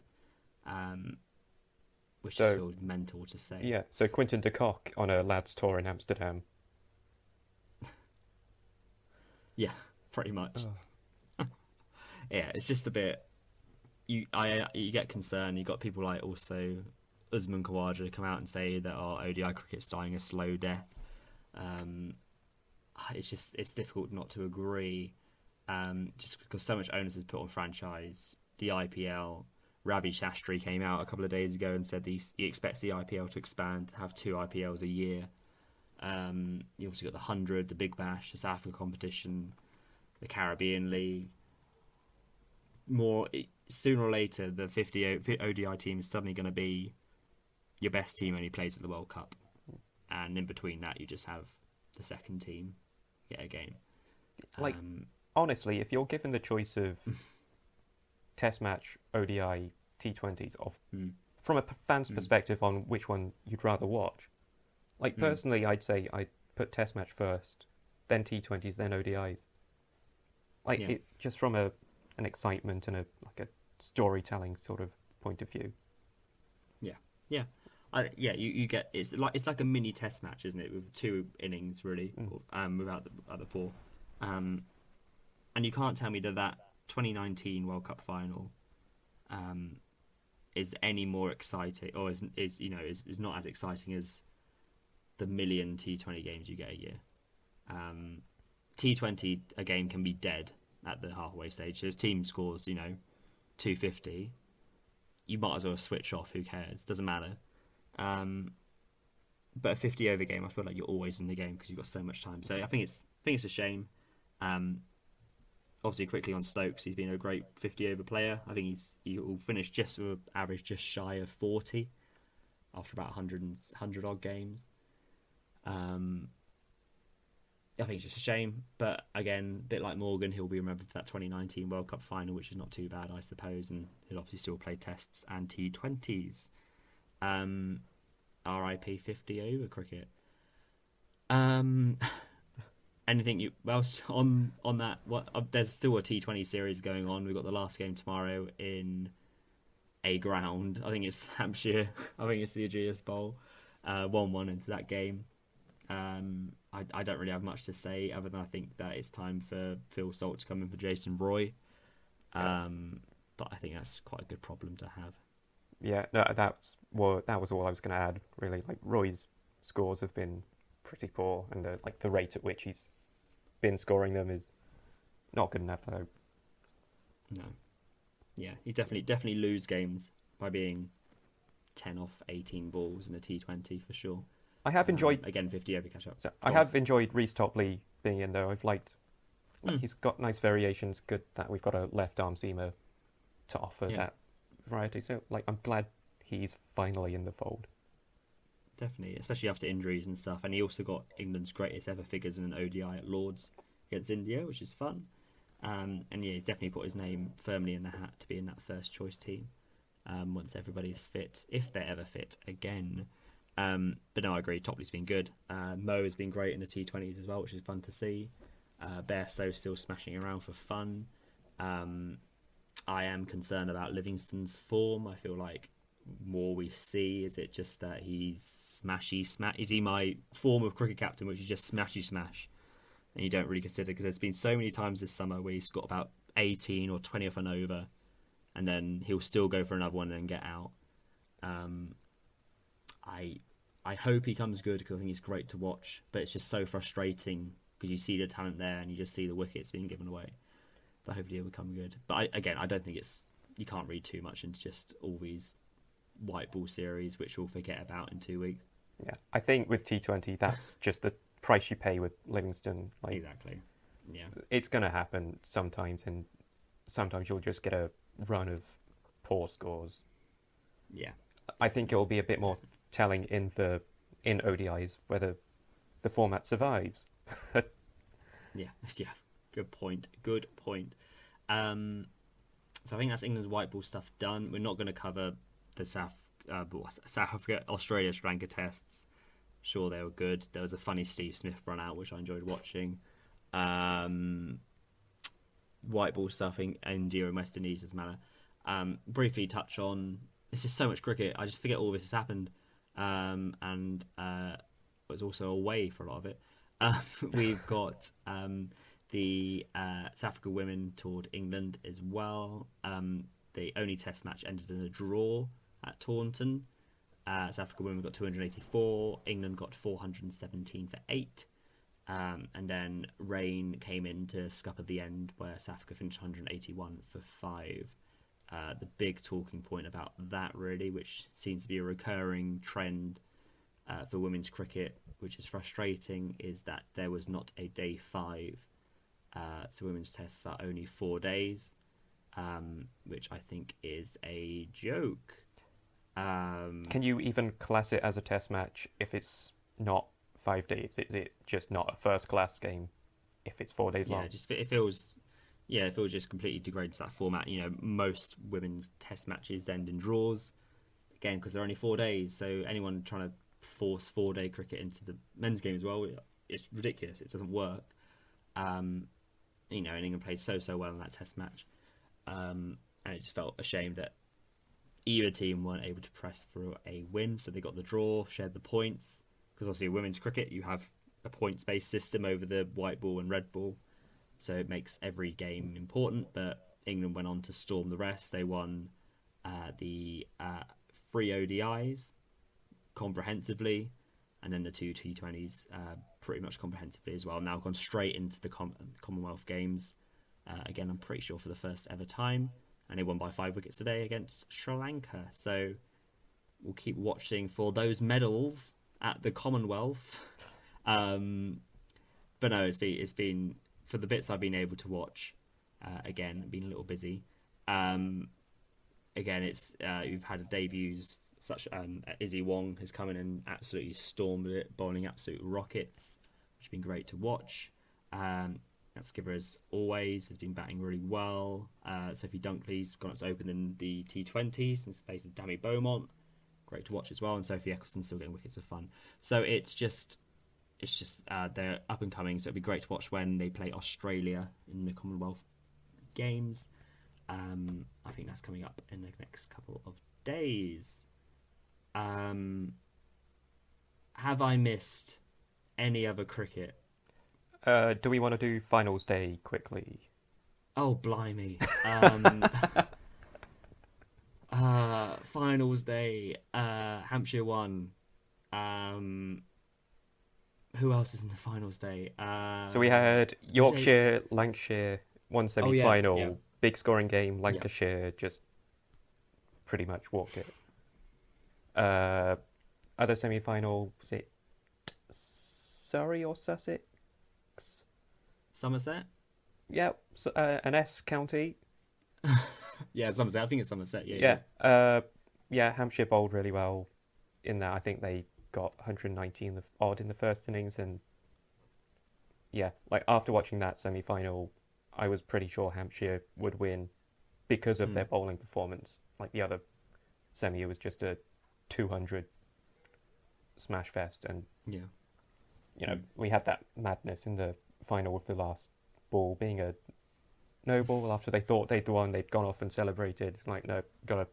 which just feels mental to say. Yeah, so Quinton de Kock on a lads tour in Amsterdam. Yeah, pretty much. Yeah, it's just a bit. You get concerned. You got people like also Usman Khawaja come out and say that our ODI cricket's dying a slow death. It's difficult not to agree, just because so much onus is put on franchise. The IPL, Ravi Shastri came out a couple of days ago and said he expects the IPL to expand to have 2 IPLs a year. You also got the 100, the Big Bash, the South Africa competition, the Caribbean League. Sooner or later, the 50 ODI team is suddenly going to be your best team only plays at the World Cup, and in between that, you just have the second team get a game. Like, honestly, if you're given the choice of Test match, ODI, T20s, from a fan's perspective on which one you'd rather watch, like, personally, I'd say I'd put Test match first, then T20s, then ODIs. Like, it just from an excitement and a storytelling sort of point of view. Yeah. You get it's like a mini Test match, isn't it, with 2 innings really, without the other 4, and you can't tell me that 2019 World Cup final is any more exciting, or is not as exciting as the million T20 games you get a year. T20, a game can be dead at the halfway stage. So if team scores 250, you might as well switch off. Who cares? Doesn't matter. but a 50 over game, I feel like you're always in the game because you've got so much time. So I think it's a shame. Um, Obviously, quickly on Stokes, he's been a great 50 over player. I think he will finish just with average just shy of 40 after about 100 odd games. Um, I think it's just a shame, but again, a bit like Morgan, he'll be remembered for that 2019 World Cup final, which is not too bad, I suppose, and he'll obviously still play tests and T20s. Um, RIP 50 over cricket. Um, Anything you else on that? What there's still a T20 series going on. We've got the last game tomorrow in a ground. I think it's Hampshire. I think it's the Ageas Bowl. 1-1 into that game. I don't really have much to say other than I think that it's time for Phil Salt to come in for Jason Roy. Yeah. But I think that's quite a good problem to have. Yeah, no, that was all I was going to add. Really, like Roy's scores have been pretty poor, and like the rate at which he's been scoring them is not good enough. Though. No, yeah, he definitely lose games by being 10 off 18 balls in a T20 for sure. I have enjoyed again 50 over catch up. so I have enjoyed Reece Topley being in though. I've liked like he's got nice variations. Good that we've got a left arm seamer to offer that variety. So like I'm glad he's finally in the fold. Definitely, especially after injuries and stuff. And he also got England's greatest ever figures in an ODI at Lords against India, which is fun. And yeah, he's definitely put his name firmly in the hat to be in that first choice team once everybody's fit, if they're ever fit again. But no, I agree. Topley's been good. Mo has been great in the T20s as well, which is fun to see. Bairstow's still smashing around for fun. I am concerned about Livingston's form. I feel like more we see, is it just that he's smashy smash? Is he my form of cricket captain, which is just smashy smash? And you don't really consider, because there's been so many times this summer where he's got about 18 or 20 off and over, and then he'll still go for another one and then get out. I hope he comes good because I think he's great to watch, but it's just so frustrating because you see the talent there and you just see the wickets being given away. But hopefully he'll become good. But I don't think you can't read too much into just all these white ball series, which we'll forget about in 2 weeks. Yeah, I think with T20, that's just the price you pay with Livingston. Like, exactly. Yeah. It's going to happen sometimes, and sometimes you'll just get a run of poor scores. Yeah. I think it will be a bit more telling in ODIs whether the format survives. Yeah. Good point. So I think that's England's white ball stuff done. We're not going to cover the South Africa Australia Sri Lanka tests. Sure, they were good. There was a funny Steve Smith run out, which I enjoyed watching. White ball stuff in India and West Indies doesn't matter. Briefly touch on. It's just so much cricket. I just forget all this has happened, and it was also away for a lot of it. We've got the South Africa women toured England as well. The only test match ended in a draw at Taunton. South Africa women got 284. England got 417 for 8. And then rain came in to scup at the end, where South Africa finished 181 for 5. The big talking point about that, really, which seems to be a recurring trend for women's cricket, which is frustrating, is that there was not a day 5. So women's tests are only 4 days, which I think is a joke. Can you even class it as a test match if it's not 5 days? Is it just not a first class game if it's 4 days long? Yeah, it feels just completely degraded to that format. You know, most women's test matches end in draws, again, because they're only 4 days. So anyone trying to force 4-day cricket into the men's game as well, it's ridiculous. It doesn't work. You know, and England played so well in that test match. And it just felt a shame that either team weren't able to press for a win. So they got the draw, shared the points. Because obviously in women's cricket, you have a points-based system over the white ball and red ball. So it makes every game important. But England went on to storm the rest. They won the 3 ODIs comprehensively. And then the 2 T20s pretty much comprehensively as well. Now gone straight into the Commonwealth Games. Again, I'm pretty sure for the first ever time. And they won by 5 wickets today against Sri Lanka. So we'll keep watching for those medals at the Commonwealth. Um, but no, it's been for the bits I've been able to watch. Again, I've been a little busy. Um, Again, it's you've had debuts such Izzy Wong has come in and absolutely stormed it, bowling absolute rockets, which has been great to watch. That skipper, as always, has been batting really well. Sophie Dunkley's gone up to open in the T20s in space of Dammy Beaumont. Great to watch as well. And Sophie Eccleston's still getting wickets of fun. So it's just they're up and coming. So it'll be great to watch when they play Australia in the Commonwealth Games. I think that's coming up in the next couple of days. Have I missed any other cricket? Do we want to do finals day quickly? Oh, blimey. Finals day. Hampshire won. Who else is in the finals day? So we had Yorkshire, Lancashire, one Oh, yeah, semi-final, yeah. big scoring game. Yeah. Lancashire just pretty much walked it. Other semi-final, was it Surrey or Sussex? Somerset? Yeah, an S county. Yeah, Somerset. I think it's Somerset. Yeah, Yeah, yeah. yeah. Hampshire bowled really well in that. I think they got 119 odd in the first innings, and yeah, like after watching that semi-final, I was pretty sure Hampshire would win because of their bowling performance. Like the other semi, it was just a 200 smash fest, and Yeah. we had that madness in the final with the last ball being a no ball after they thought they'd won. They'd gone off and celebrated. Like, no, gotta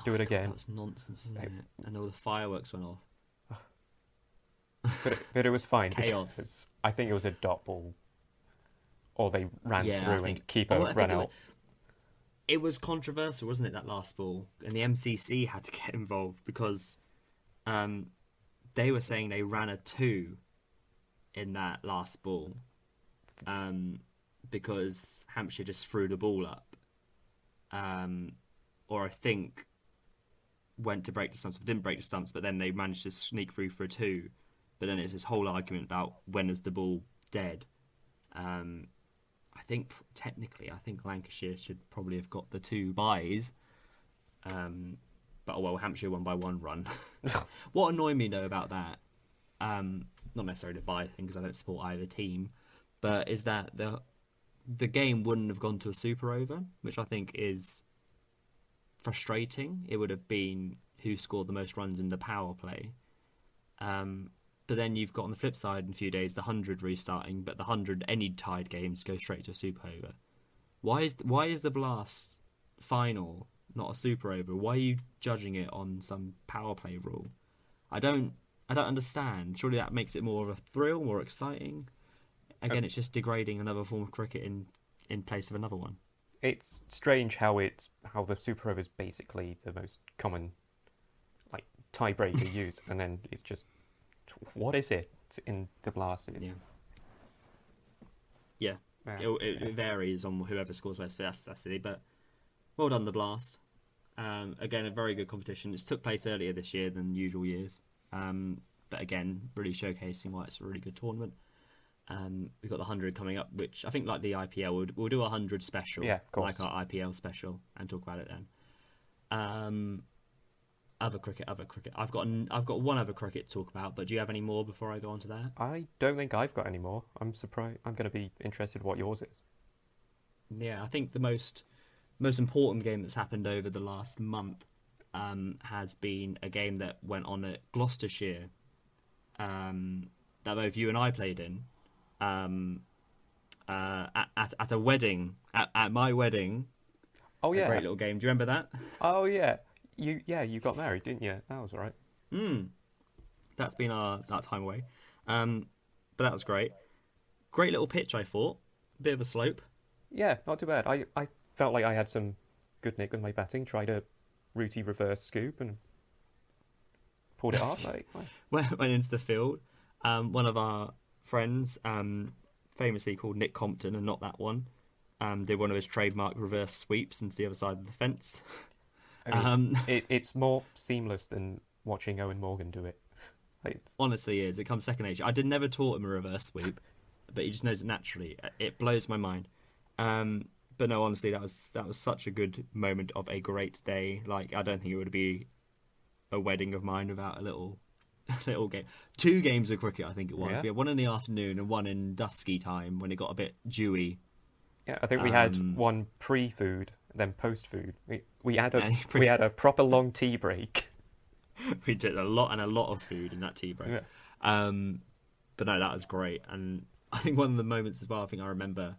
do it God, again. that was nonsense, isn't it? And all the fireworks went off. But it was fine. Chaos. Because I think it was a dot ball, or they ran Yeah, I through think. and keeper Oh, I ran think out. it was controversial, wasn't it, that last ball? And the MCC had to get involved because they were saying they ran a 2 in that last ball because Hampshire just threw the ball up. Or I think went to break the stumps, but didn't break the stumps, but then they managed to sneak through for a 2. But then it's this whole argument about when is the ball dead. I think technically, I think Lancashire should probably have got the 2 byes. But oh well, Hampshire won by 1 run. What annoyed me though about that, not necessarily the bye thing because I don't support either team, but is that the game wouldn't have gone to a super over, which I think is frustrating. It would have been who scored the most runs in the power play. But then you've got on the flip side in a few days the 100 restarting, but the 100 any tied games go straight to a super over. Why is the Blast final not a super over? Why are you judging it on some power play rule? I don't understand. Surely that makes it more of a thrill, more exciting. Again, it's just degrading another form of cricket in place of another one. It's strange how the super over is basically the most common like tiebreaker used, and then it's just what is it in the Blast? Yeah. It varies on whoever scores best. That's silly, but well done, the Blast. Again, a very good competition. It's took place earlier this year than usual years, but again, really showcasing why it's a really good tournament. We've got the 100 coming up, which I think, like the IPL, we'll do a 100 special, Yeah, of course. like our IPL special, and talk about it then. Other cricket. I've got one other cricket to talk about, but do you have any more before I go on to that? I don't think I've got any more. I'm surprised. I'm going to be interested what yours is. Yeah, I think the most important game that's happened over the last month has been a game that went on at Gloucestershire that both you and I played in at a wedding, at my wedding. Oh yeah, a great little game. Do you remember that? Oh yeah, you got married, didn't you? That was all right. That's been that time away, but that was great. Great little pitch, I thought. Bit of a slope. Yeah, not too bad. I felt like I had some good nick with my batting. Tried a rooty reverse scoop and pulled it off. Went into the field. One of our friends, famously called Nick Compton, and not that one, did one of his trademark reverse sweeps into the other side of the fence. I mean, it's more seamless than watching Owen Morgan do it. Like, Honestly, is it comes second nature. I did never taught him a reverse sweep, but he just knows it naturally. It blows my mind. But no, honestly, that was such a good moment of a great day. Like, I don't think it would be a wedding of mine without a little little game. Two games of cricket, I think it was. yeah, We had one in the afternoon and one in dusky time when it got a bit dewy. yeah. I think we had Um, one pre-food, then post-food. We had a and we had a proper long tea break. we did a lot and a lot of food in that tea break. Yeah. But no, that was great. And I think one of the moments as well, I think I remember,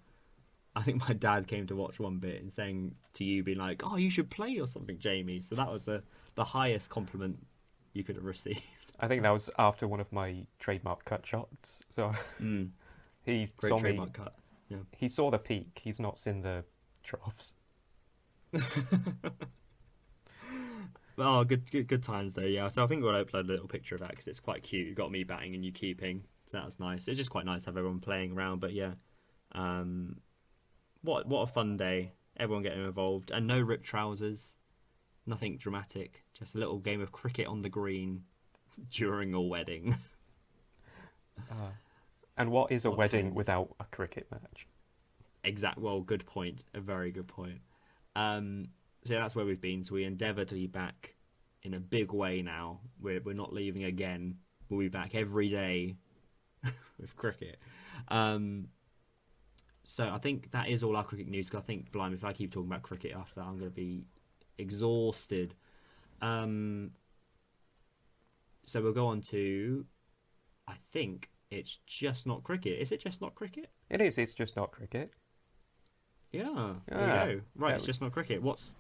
I think my dad came to watch one bit and saying to you, being like, "Oh, you should play or something, Jamie." So that was the highest compliment you could have received. I think that was after one of my trademark cut shots. So Mm, he great saw me. trademark cut. Yeah. He saw the peak. He's not seen the troughs. Oh, good times though. Yeah. So I think we'll upload a little picture of that because it's quite cute. You got me batting and you keeping, so that's nice. It's just quite nice to have everyone playing around. But yeah, um, what a fun day. Everyone getting involved and no ripped trousers, nothing dramatic. Just a little game of cricket on the green during a wedding. Uh, and what is a What wedding times? without a cricket match? Well, good point. A very good point. So yeah, that's where we've been. So we endeavour to be back in a big way now. We're not leaving again. We'll be back every day with cricket. Um, so I think that is all our cricket news. Because I think, blimey, if I keep talking about cricket after that, I'm going to be exhausted. Um, so we'll go on to, I think it's just not cricket. Is it just not cricket? It is. It's just not cricket. Yeah, there Ah, you go. Right, yeah. it's just not cricket. What's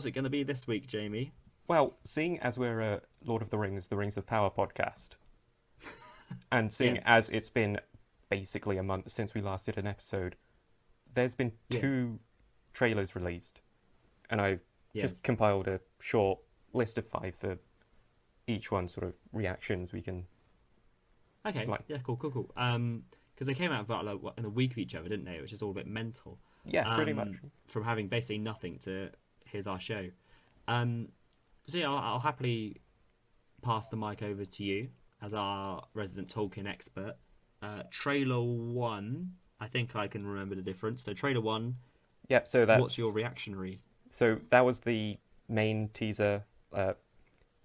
it going to be this week, Jamie? Well, seeing as we're a Lord of the Rings of Power podcast, and seeing Yes. as it's been basically a month since we last did an episode, there's been Yeah. 2 trailers released, and I've Yes. just compiled a short list of 5 for each one, sort of reactions we can. Okay. Like- Yeah. Cool. Because they came out about like in a week of each other, didn't they? Which is all a bit mental. Yeah, pretty much. From having basically nothing to here's our show. So yeah, I'll happily pass the mic over to you as our resident Tolkien expert. Trailer 1, I think I can remember the difference. So trailer 1, Yep. So that's what's your reaction read? So that was the main teaser.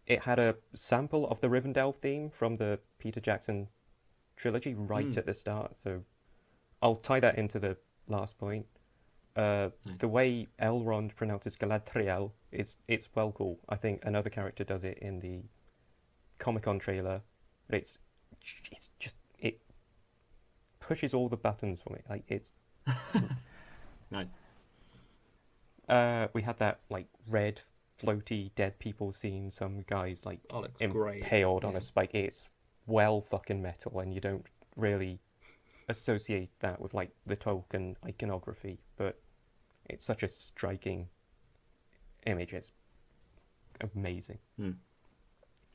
It had a sample of the Rivendell theme from the Peter Jackson trilogy right at the start. So I'll tie that into the last point. Nice. The way Elrond pronounces Galadriel it's well cool. I think another character does it in the Comic-Con trailer, but it's just it pushes all the buttons for me. Like it's Nice. we had that like red floaty dead people scene. Some guys like Oh, looks great. impaled on Yeah. a spike. It's well fucking metal, and you don't really associate that with like the Tolkien iconography, but it's such a striking image. It's amazing.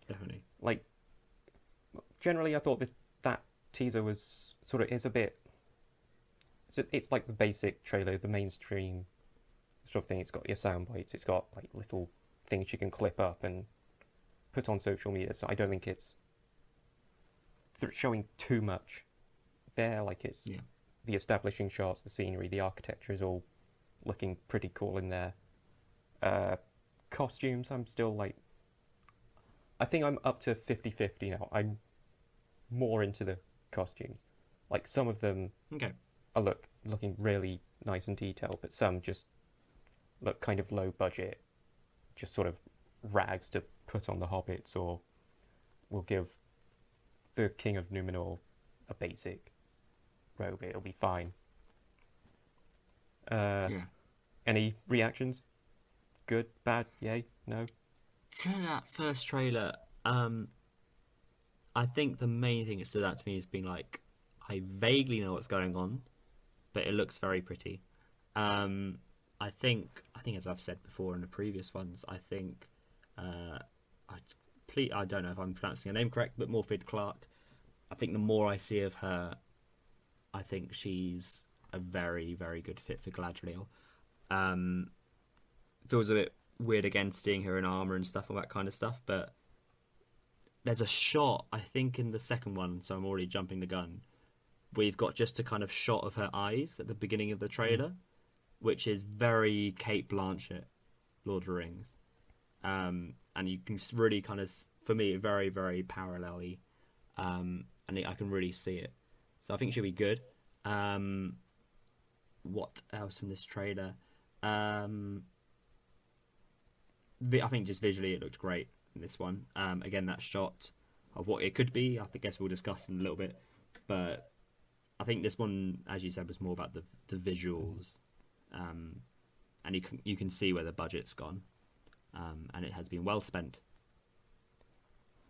Definitely. Like generally, I thought that teaser was sort of is a bit. It's like the basic trailer, the mainstream sort of thing. It's got your sound bites. It's got like little things you can clip up and put on social media. So I don't think it's showing too much there. Like it's Yeah. the establishing shots, the scenery, the architecture is all looking pretty cool in there. Costumes, I'm still like, I think I'm up to 50-50 now. I'm more into the costumes. Like some of them Okay. are looking really nice and detailed, but some just look kind of low budget, just sort of rags to put on the hobbits, or will give the King of Numenor a basic robe. It'll be fine. Yeah. Any reactions? Good, bad, yay, no? To that first trailer, I think the main thing that stood out to me has been like, I vaguely know what's going on, but it looks very pretty. I think as I've said before in the previous ones, I think I don't know if I'm pronouncing her name correct, but Morfydd Clark. I think the more I see of her, I think she's a very, very good fit for Galadriel. Feels a bit weird again seeing her in armor and stuff, all that kind of stuff, but there's a shot, I think, in the second one, so I'm already jumping the gun. We've got just a kind of shot of her eyes at the beginning of the Mm. trailer, which is very Kate Blanchett, Lord of the Rings. And you can really kind of, for me, very, very parallel-y. And I can really see it. So I think she'll be good. Um, what else from this trailer? Um, I think just visually it looked great in this one. Again, that shot of what it could be, guess we'll discuss in a little bit. But I think this one, as you said, was more about the visuals, and you can see where the budget's gone, and it has been well spent.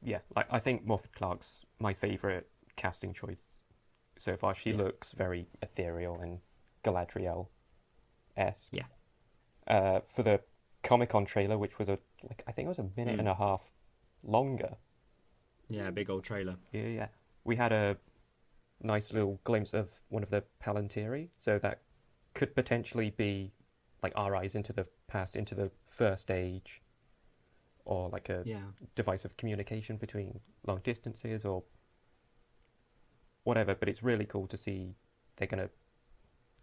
Yeah, like I think Morfydd Clark's my favourite casting choice so far. She Yeah, looks very ethereal and Galadriel-esque. yeah, For the Comic-Con trailer, which was I think it was a minute mm. and a half longer. Yeah. Big old trailer. Yeah, yeah. We had a nice little glimpse of one of the Palantiri, so that could potentially be like our eyes into the past, into the First Age, or like a Yeah, device of communication between long distances or whatever. But it's really cool to see they're going to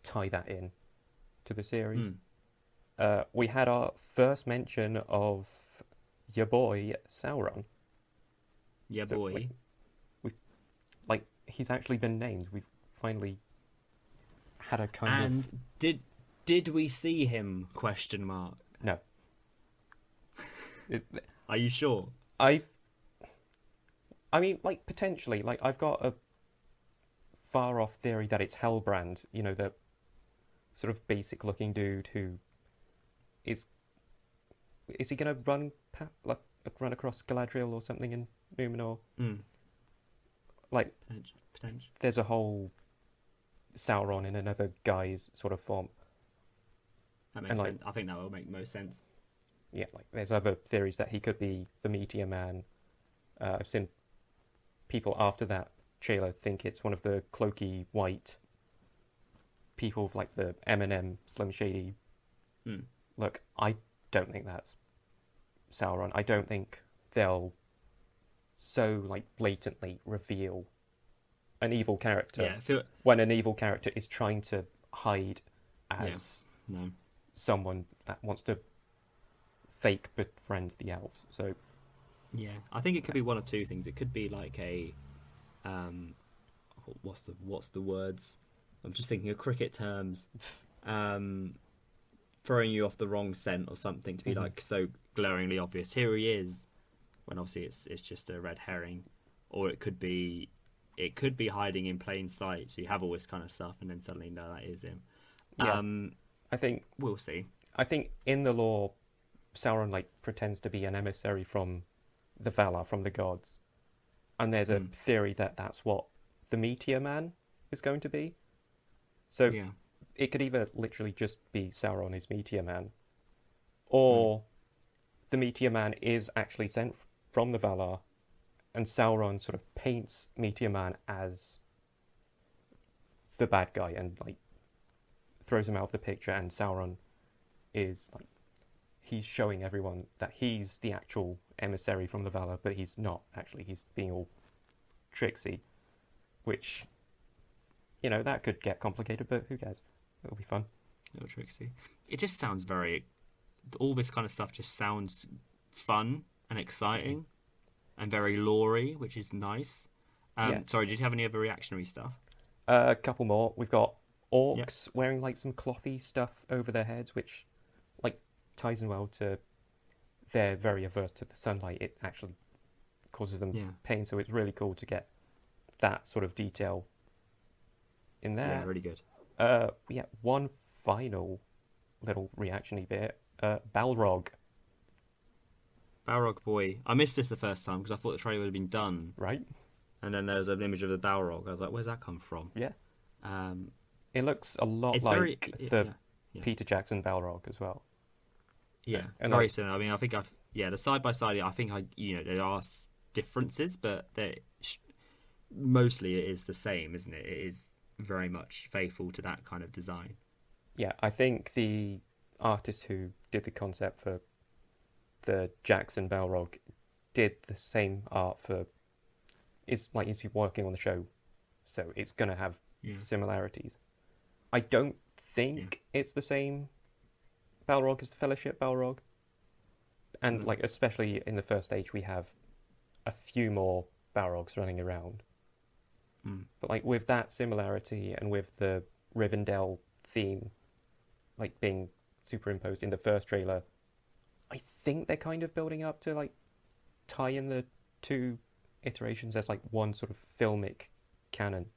tie that in to the series. mm. We had our first mention of your boy Sauron. Yeah, So boy. we've like he's actually been named. We've finally had a kind of And did we see him? Question mark. no. It, Are you sure? I I mean, like potentially, like I've got a far off theory that it's Hellbrand. You know, the sort of basic looking dude who is is he gonna like run across Galadriel or something in Numenor? Mm. Like Potential. there's a whole Sauron in another guy's sort of form. That makes And like sense. I think that will make most sense. yeah, like there's other theories that he could be the Meteor Man. I've seen people after that trailer think it's one of the cloaky white people of like the Eminem Slim Shady Mm. look. I don't think that's Sauron. I don't think they'll so like blatantly reveal an evil character Yeah. Feel. when an evil character is trying to hide Yeah. as No. someone that wants to fake befriend the elves. So Yeah. I think it could be one of two things. It could be like a um, what's the words? I'm just thinking of cricket terms. Um, throwing you off the wrong scent or something to be Mhm. like so glaringly obvious. Here he is, when obviously it's just a red herring, or it could be hiding in plain sight. So you have all this kind of stuff, and then suddenly no, that is him. yeah, I think We'll see. in the lore, Sauron like pretends to be an emissary from the Valar, from the gods, and there's a Mm. theory that that's what the Meteor Man is going to be. So Yeah. it could either literally just be Sauron is Meteor Man, Mm. or the Meteor Man is actually sent from the Valar, and Sauron sort of paints Meteor Man as the bad guy and like throws him out of the picture, and Sauron is like he's showing everyone that he's the actual emissary from the Valar, but he's not actually. He's being all tricksy, which that could get complicated, but who cares? It'll be fun. Little Trixie. It just sounds very. All this kind of stuff just sounds fun and exciting, and very lore-y, which is nice. Yeah. Sorry, did you have any other reactionary stuff? A couple more. We've got Yeah. orcs wearing like some clothy stuff over their heads, which like ties in well to they're very averse to the sunlight. It actually causes them Yeah. pain, so it's really cool to get that sort of detail in Yeah, there. really good. Yeah, one final little reactiony bit. Balrog, Balrog boy. I missed this the first time because I thought the trailer would have been done, right? and then there was an image of the Balrog. I was like, "Where's that come from?" Yeah. Um, It looks a lot it's like very the yeah, yeah, Peter Jackson Balrog as well. yeah, And very like, similar. I mean, I think the side by side. I think there are differences, but mostly it is the same, isn't it? It is very much faithful to that kind of design. yeah, I think the artist who did the concept for the Jackson Balrog did the same art for is he working on the show, so it's gonna have Yeah. similarities. I don't Yeah. think it's the same Balrog as the Fellowship Balrog, and No. like especially in the first stage we have a few more Balrogs running around. Mm. But like with that similarity and with the Rivendell theme like being superimposed in the first trailer, I think they're kind of building up to like tie in the two iterations as like one sort of filmic canon.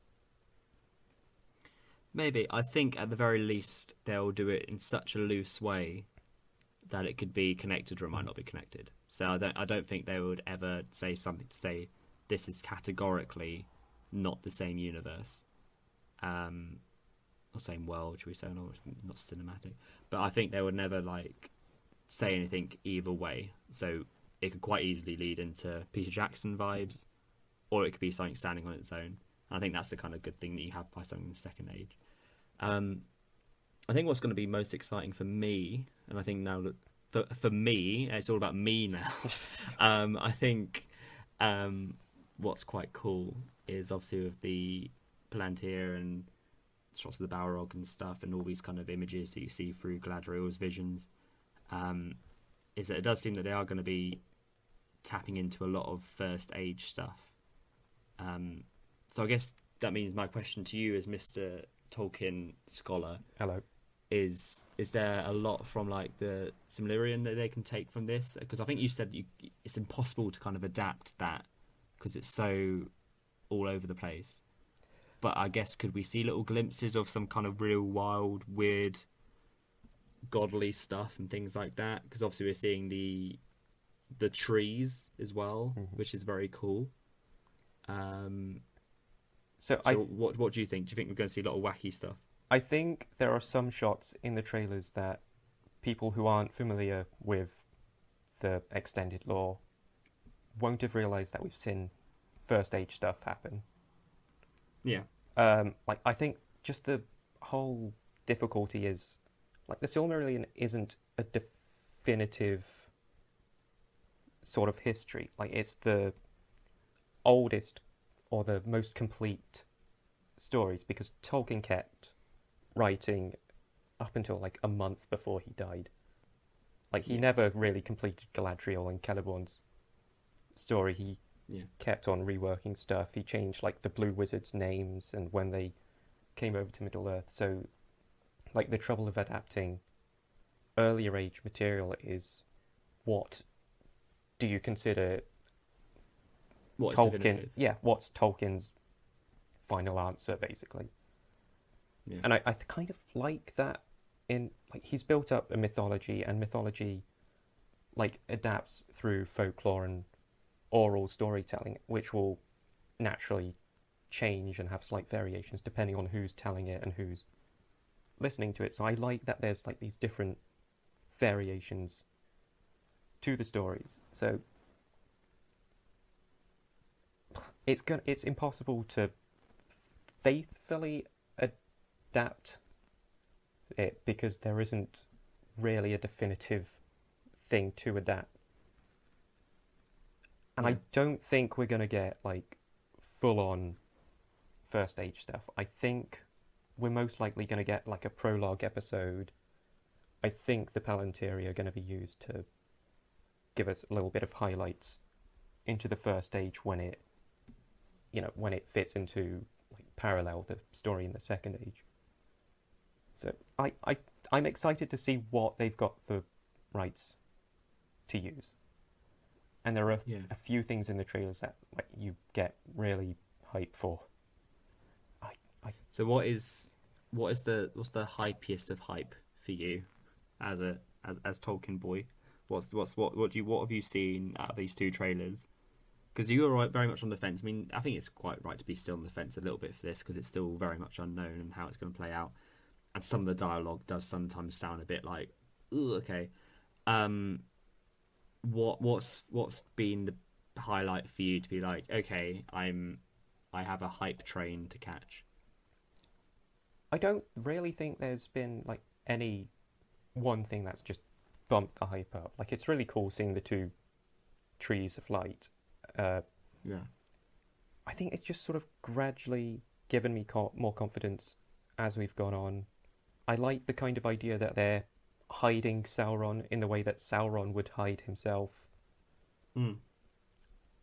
Maybe. I think at the very least they'll do it in such a loose way that it could be connected or it might Mm. not be connected. So I don't think they would ever say something to say this is categorically not the same universe. Um or same world, should we say, not cinematic. But I think they would never like say anything either way. So it could quite easily lead into Peter Jackson vibes, or it could be something standing on its own. And I think that's the kind of good thing that you have by something in the second age. Um, I think what's going to be most exciting for me, and I think now that for me, it's all about me now. I think um, what's quite cool is obviously with the Palantir and shots of the Balrog and stuff, and all these kind of images that you see through Galadriel's visions. Um, is that it does seem that they are going to be tapping into a lot of first age stuff. So I guess that means my question to you as Mr. Tolkien scholar Hello. is there a lot from like the Silmarillion that they can take from this? Because I think you said it's impossible to kind of adapt that because it's so all over the place. But I guess could we see little glimpses of some kind of real wild, weird, godly stuff and things like that? Because obviously we're seeing the trees as well, Mhm. which is very cool. Um, So so what do you think? Do you think we're going to see a lot of wacky stuff? I think there are some shots in the trailers that people who aren't familiar with the extended lore won't have realized that we've seen first age stuff happen. Yeah, Like I think just the whole difficulty is like the Silmarillion isn't a definitive sort of history. Like it's the oldest or the most complete stories because Tolkien kept writing up until like a month before he died. Like he yeah, never really completed Galadriel and Celeborn's story. He yeah, kept on reworking stuff. He changed like the Blue Wizards' names and when they came over to Middle Earth. So like the trouble of adapting earlier age material is what do you consider what is Tolkien? definitive? Yeah, what's Tolkien's final answer basically? Yeah, And I kind of like that in like he's built up a mythology and mythology like adapts through folklore and oral storytelling, which will naturally change and have slight variations depending on who's telling it and who's listening to it. So I like that there's like these different variations to the stories. So it's impossible to faithfully adapt it because there isn't really a definitive thing to adapt. And yeah, I don't think we're going to get like full on first age stuff. I think we're most likely going to get like a prologue episode. I think the Palantiri are going to be used to give us a little bit of highlights into the first age when it, when it fits into like parallel the story in the second age. So I'm excited to see what they've got the rights to use. And there are yeah. a few things in the trailers that like you get really hype for. I, I So what's the hypiest of hype for you as as Tolkien boy? What have you seen out of these two trailers? Because you were very much on the fence. I mean, I think it's quite right to be still on the fence a little bit for this because it's still very much unknown and how it's going to play out. And some of the dialogue does sometimes sound a bit like, ooh, okay. Um, what's been the highlight for you to be like, okay, I have a hype train to catch. I don't really think there's been like any one thing that's just bumped the hype up. Like it's really cool seeing the two Trees of Light, uh, Yeah. I think it's just sort of gradually given me more confidence as we've gone on. I like the kind of idea that they're hiding Sauron in the way that Sauron would hide himself. Mm.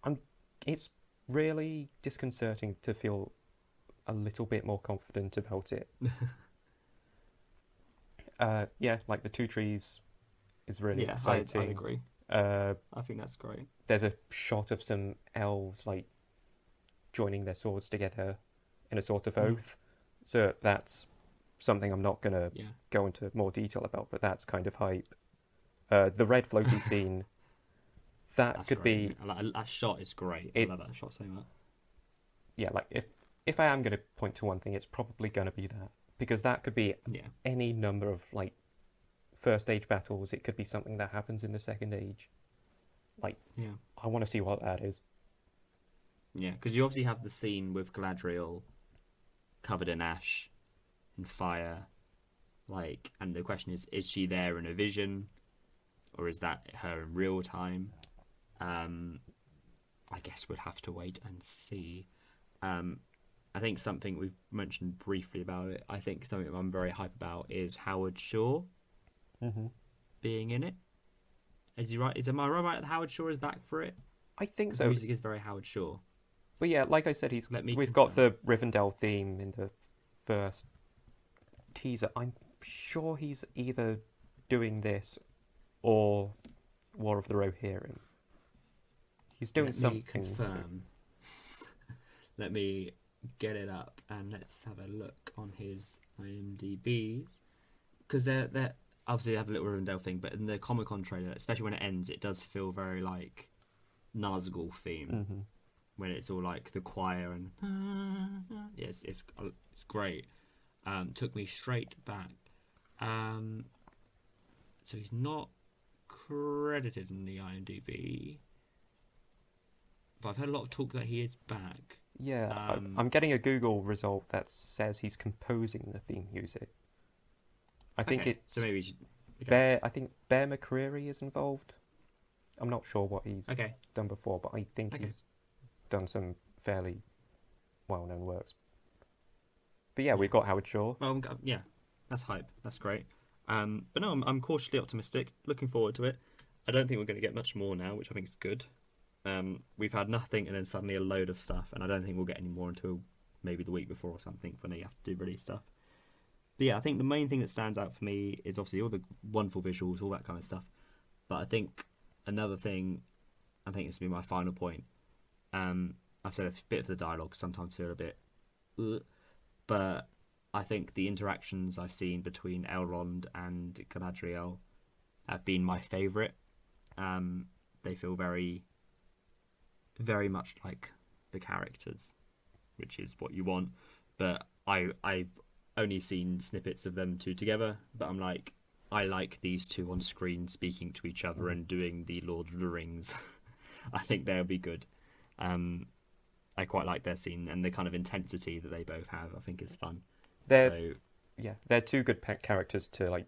I'm. It's really disconcerting to feel a little bit more confident about it. Yeah, like the two trees is really Yeah, I'd exciting. agree. Uh, I think that's great. there's a shot of some elves like joining their swords together in a sort of Mm. oath. So that's something I'm not going to Yeah. go into more detail about, but that's kind of hype. The red floaty scene, that That's could great. Isn't be it? That shot is great. I it. love that shot so much. Yeah, like if I am going to point to one thing, it's probably going to be that because that could be Yeah. any number of like first age battles. It could be something that happens in the second age. Like Yeah. I want to see what that is. Yeah. Because you obviously have the scene with Galadriel covered in ash and fire, like, and the question is she there in a vision, or is that her in real time? I guess we'll have to wait and see. Um, I think something we've mentioned briefly about it. I think something that I'm very hype about is Howard Shore Hmm. being in it. Is he right? Am I right that Howard Shore is back for it? I think Because the so. music is very Howard Shore. But yeah, like I said, he's Let me we've got confirm. the Rivendell theme in the first teaser. I'm sure he's either doing this or War of the Rohirrim. He's doing Let me something. confirm. Let me get it up and let's have a look on his IMDb. Because they're obviously they have a little Rivendell thing, but in the Comic Con trailer, especially when it ends, it does feel very like Nazgul theme Hmm. when it's all like the choir and yeah, it's great. Took me straight back. Um, so he's not credited in the IMDb, but I've heard a lot of talk that he is back. Yeah, Um, I'm getting a Google result that says he's composing the theme music. I think okay, so it's maybe we should, okay, Bear. I think Bear McCreary is involved. I'm not sure what he's okay, done before, but I think okay, he's done some fairly well-known works. But yeah, yeah. we've got Howard Shore. Well, yeah, that's hype. That's great. But no, I'm cautiously optimistic. Looking forward to it. I don't think we're going to get much more now, which I think is good. We've had nothing and then suddenly a load of stuff, and I don't think we'll get any more until maybe the week before or something when they have to do release stuff. But yeah, I think the main thing that stands out for me is obviously all the wonderful visuals, all that kind of stuff. But I think another thing, I think this will be my final point. I've said a bit of the dialogue sometimes feel a bit, ugh, but I think the interactions I've seen between Elrond and Galadriel have been my favourite. They feel very, very much like the characters, which is what you want. But I've only seen snippets of them two together. But I'm like, I like these two on screen speaking to each other and doing the Lord of the Rings. I think they'll be good. I quite like their scene and the kind of intensity that they both have. I think is fun. They're So Yeah, they're two good characters to like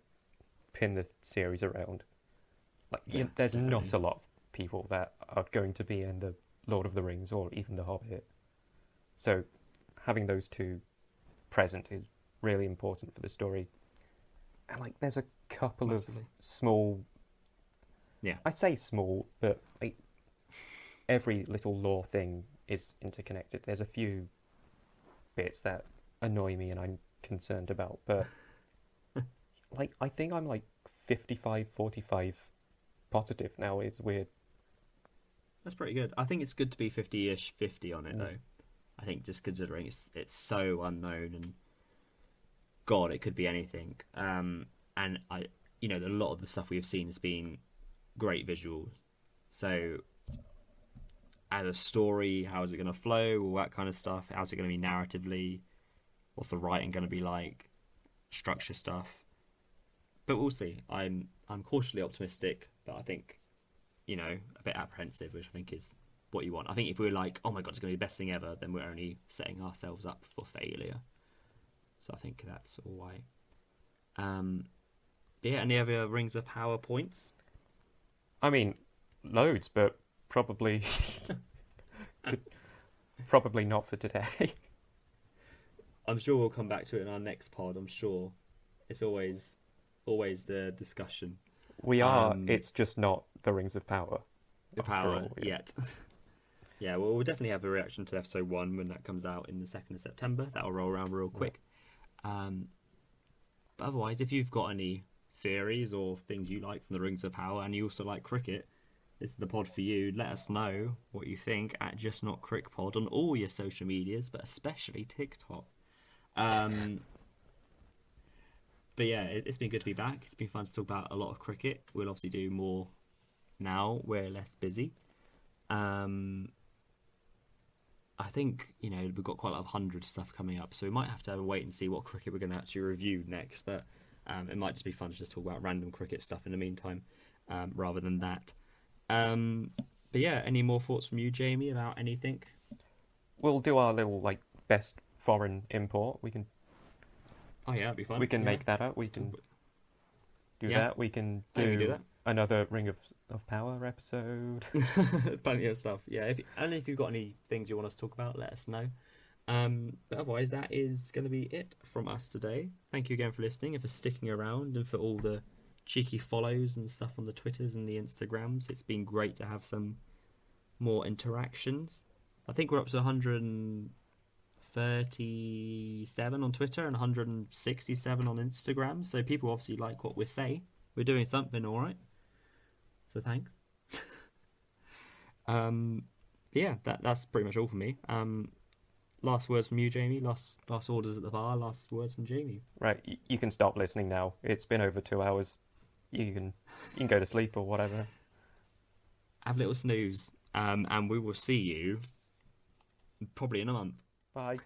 pin the series around. Like, yeah, there's definitely. not a lot of people that are going to be in the Lord of the Rings or even the Hobbit. So having those two present is really important for the story. And like, there's a couple Massively. of small. Yeah, I say small, but like every little lore thing is interconnected. There's a few bits that annoy me and I'm concerned about, but like I think I'm like 55-45 positive now. Is weird. that's pretty good. I think it's good to be 50-ish, 50 on it Mm. though. I think just considering it's so unknown and God, it could be anything. And a lot of the stuff we've seen has been great visuals. So as a story, how is it going to flow? All that kind of stuff. How's it going to be narratively? What's the writing going to be like? Structure stuff. But we'll see. I'm cautiously optimistic, but I think a bit apprehensive, which I think is what you want. I think if we were like, oh my god, it's going to be the best thing ever, then we're only setting ourselves up for failure. So I think that's all right. Yeah, any other Rings of Power points? I mean, loads, but Probably, probably not for today. I'm sure we'll come back to it in our next pod. I'm sure it's always the discussion. We are. Um, It's just not the Rings of Power. the After power all, yeah. yet. Yeah, well, we'll definitely have a reaction to episode 1 when that comes out in the 2nd of September. That'll roll around real quick. But otherwise, if you've got any theories or things you like from the Rings of Power and you also like cricket, this is the pod for you. Let us know what you think at Just Not Crick Pod on all your social medias, but especially TikTok. Um, but yeah, it's been good to be back. It's been fun to talk about a lot of cricket. We'll obviously do more now. We're less busy. I think, we've got quite a lot of 100 stuff coming up, so we might have to wait and see what cricket we're going to actually review next. But it might just be fun to just talk about random cricket stuff in the meantime, rather than that. But yeah, any more thoughts from you, Jamie, about anything? We'll do our little best foreign import. Oh yeah, that'd be fun. We can Yeah. make that up. We can do Yeah. that. We can I think we can do do that. another Ring of Power episode. Plenty of stuff. Yeah, if you've got any things you want us to talk about, let us know. But otherwise, that is going to be it from us today. Thank you again for listening and for sticking around and for all the cheeky follows and stuff on the Twitters and the Instagrams. It's been great to have some more interactions. I think we're up to 137 on Twitter and 167 on Instagram. So people obviously like what we say. We're doing something all right. So thanks. Yeah, that's pretty much all for me. Last words from you, Jamie. Last orders at the bar. Last words from Jamie. Right, you can stop listening now. It's been over 2 hours. You can go to sleep or whatever. Have a little snooze. And we will see you probably in a month. Bye.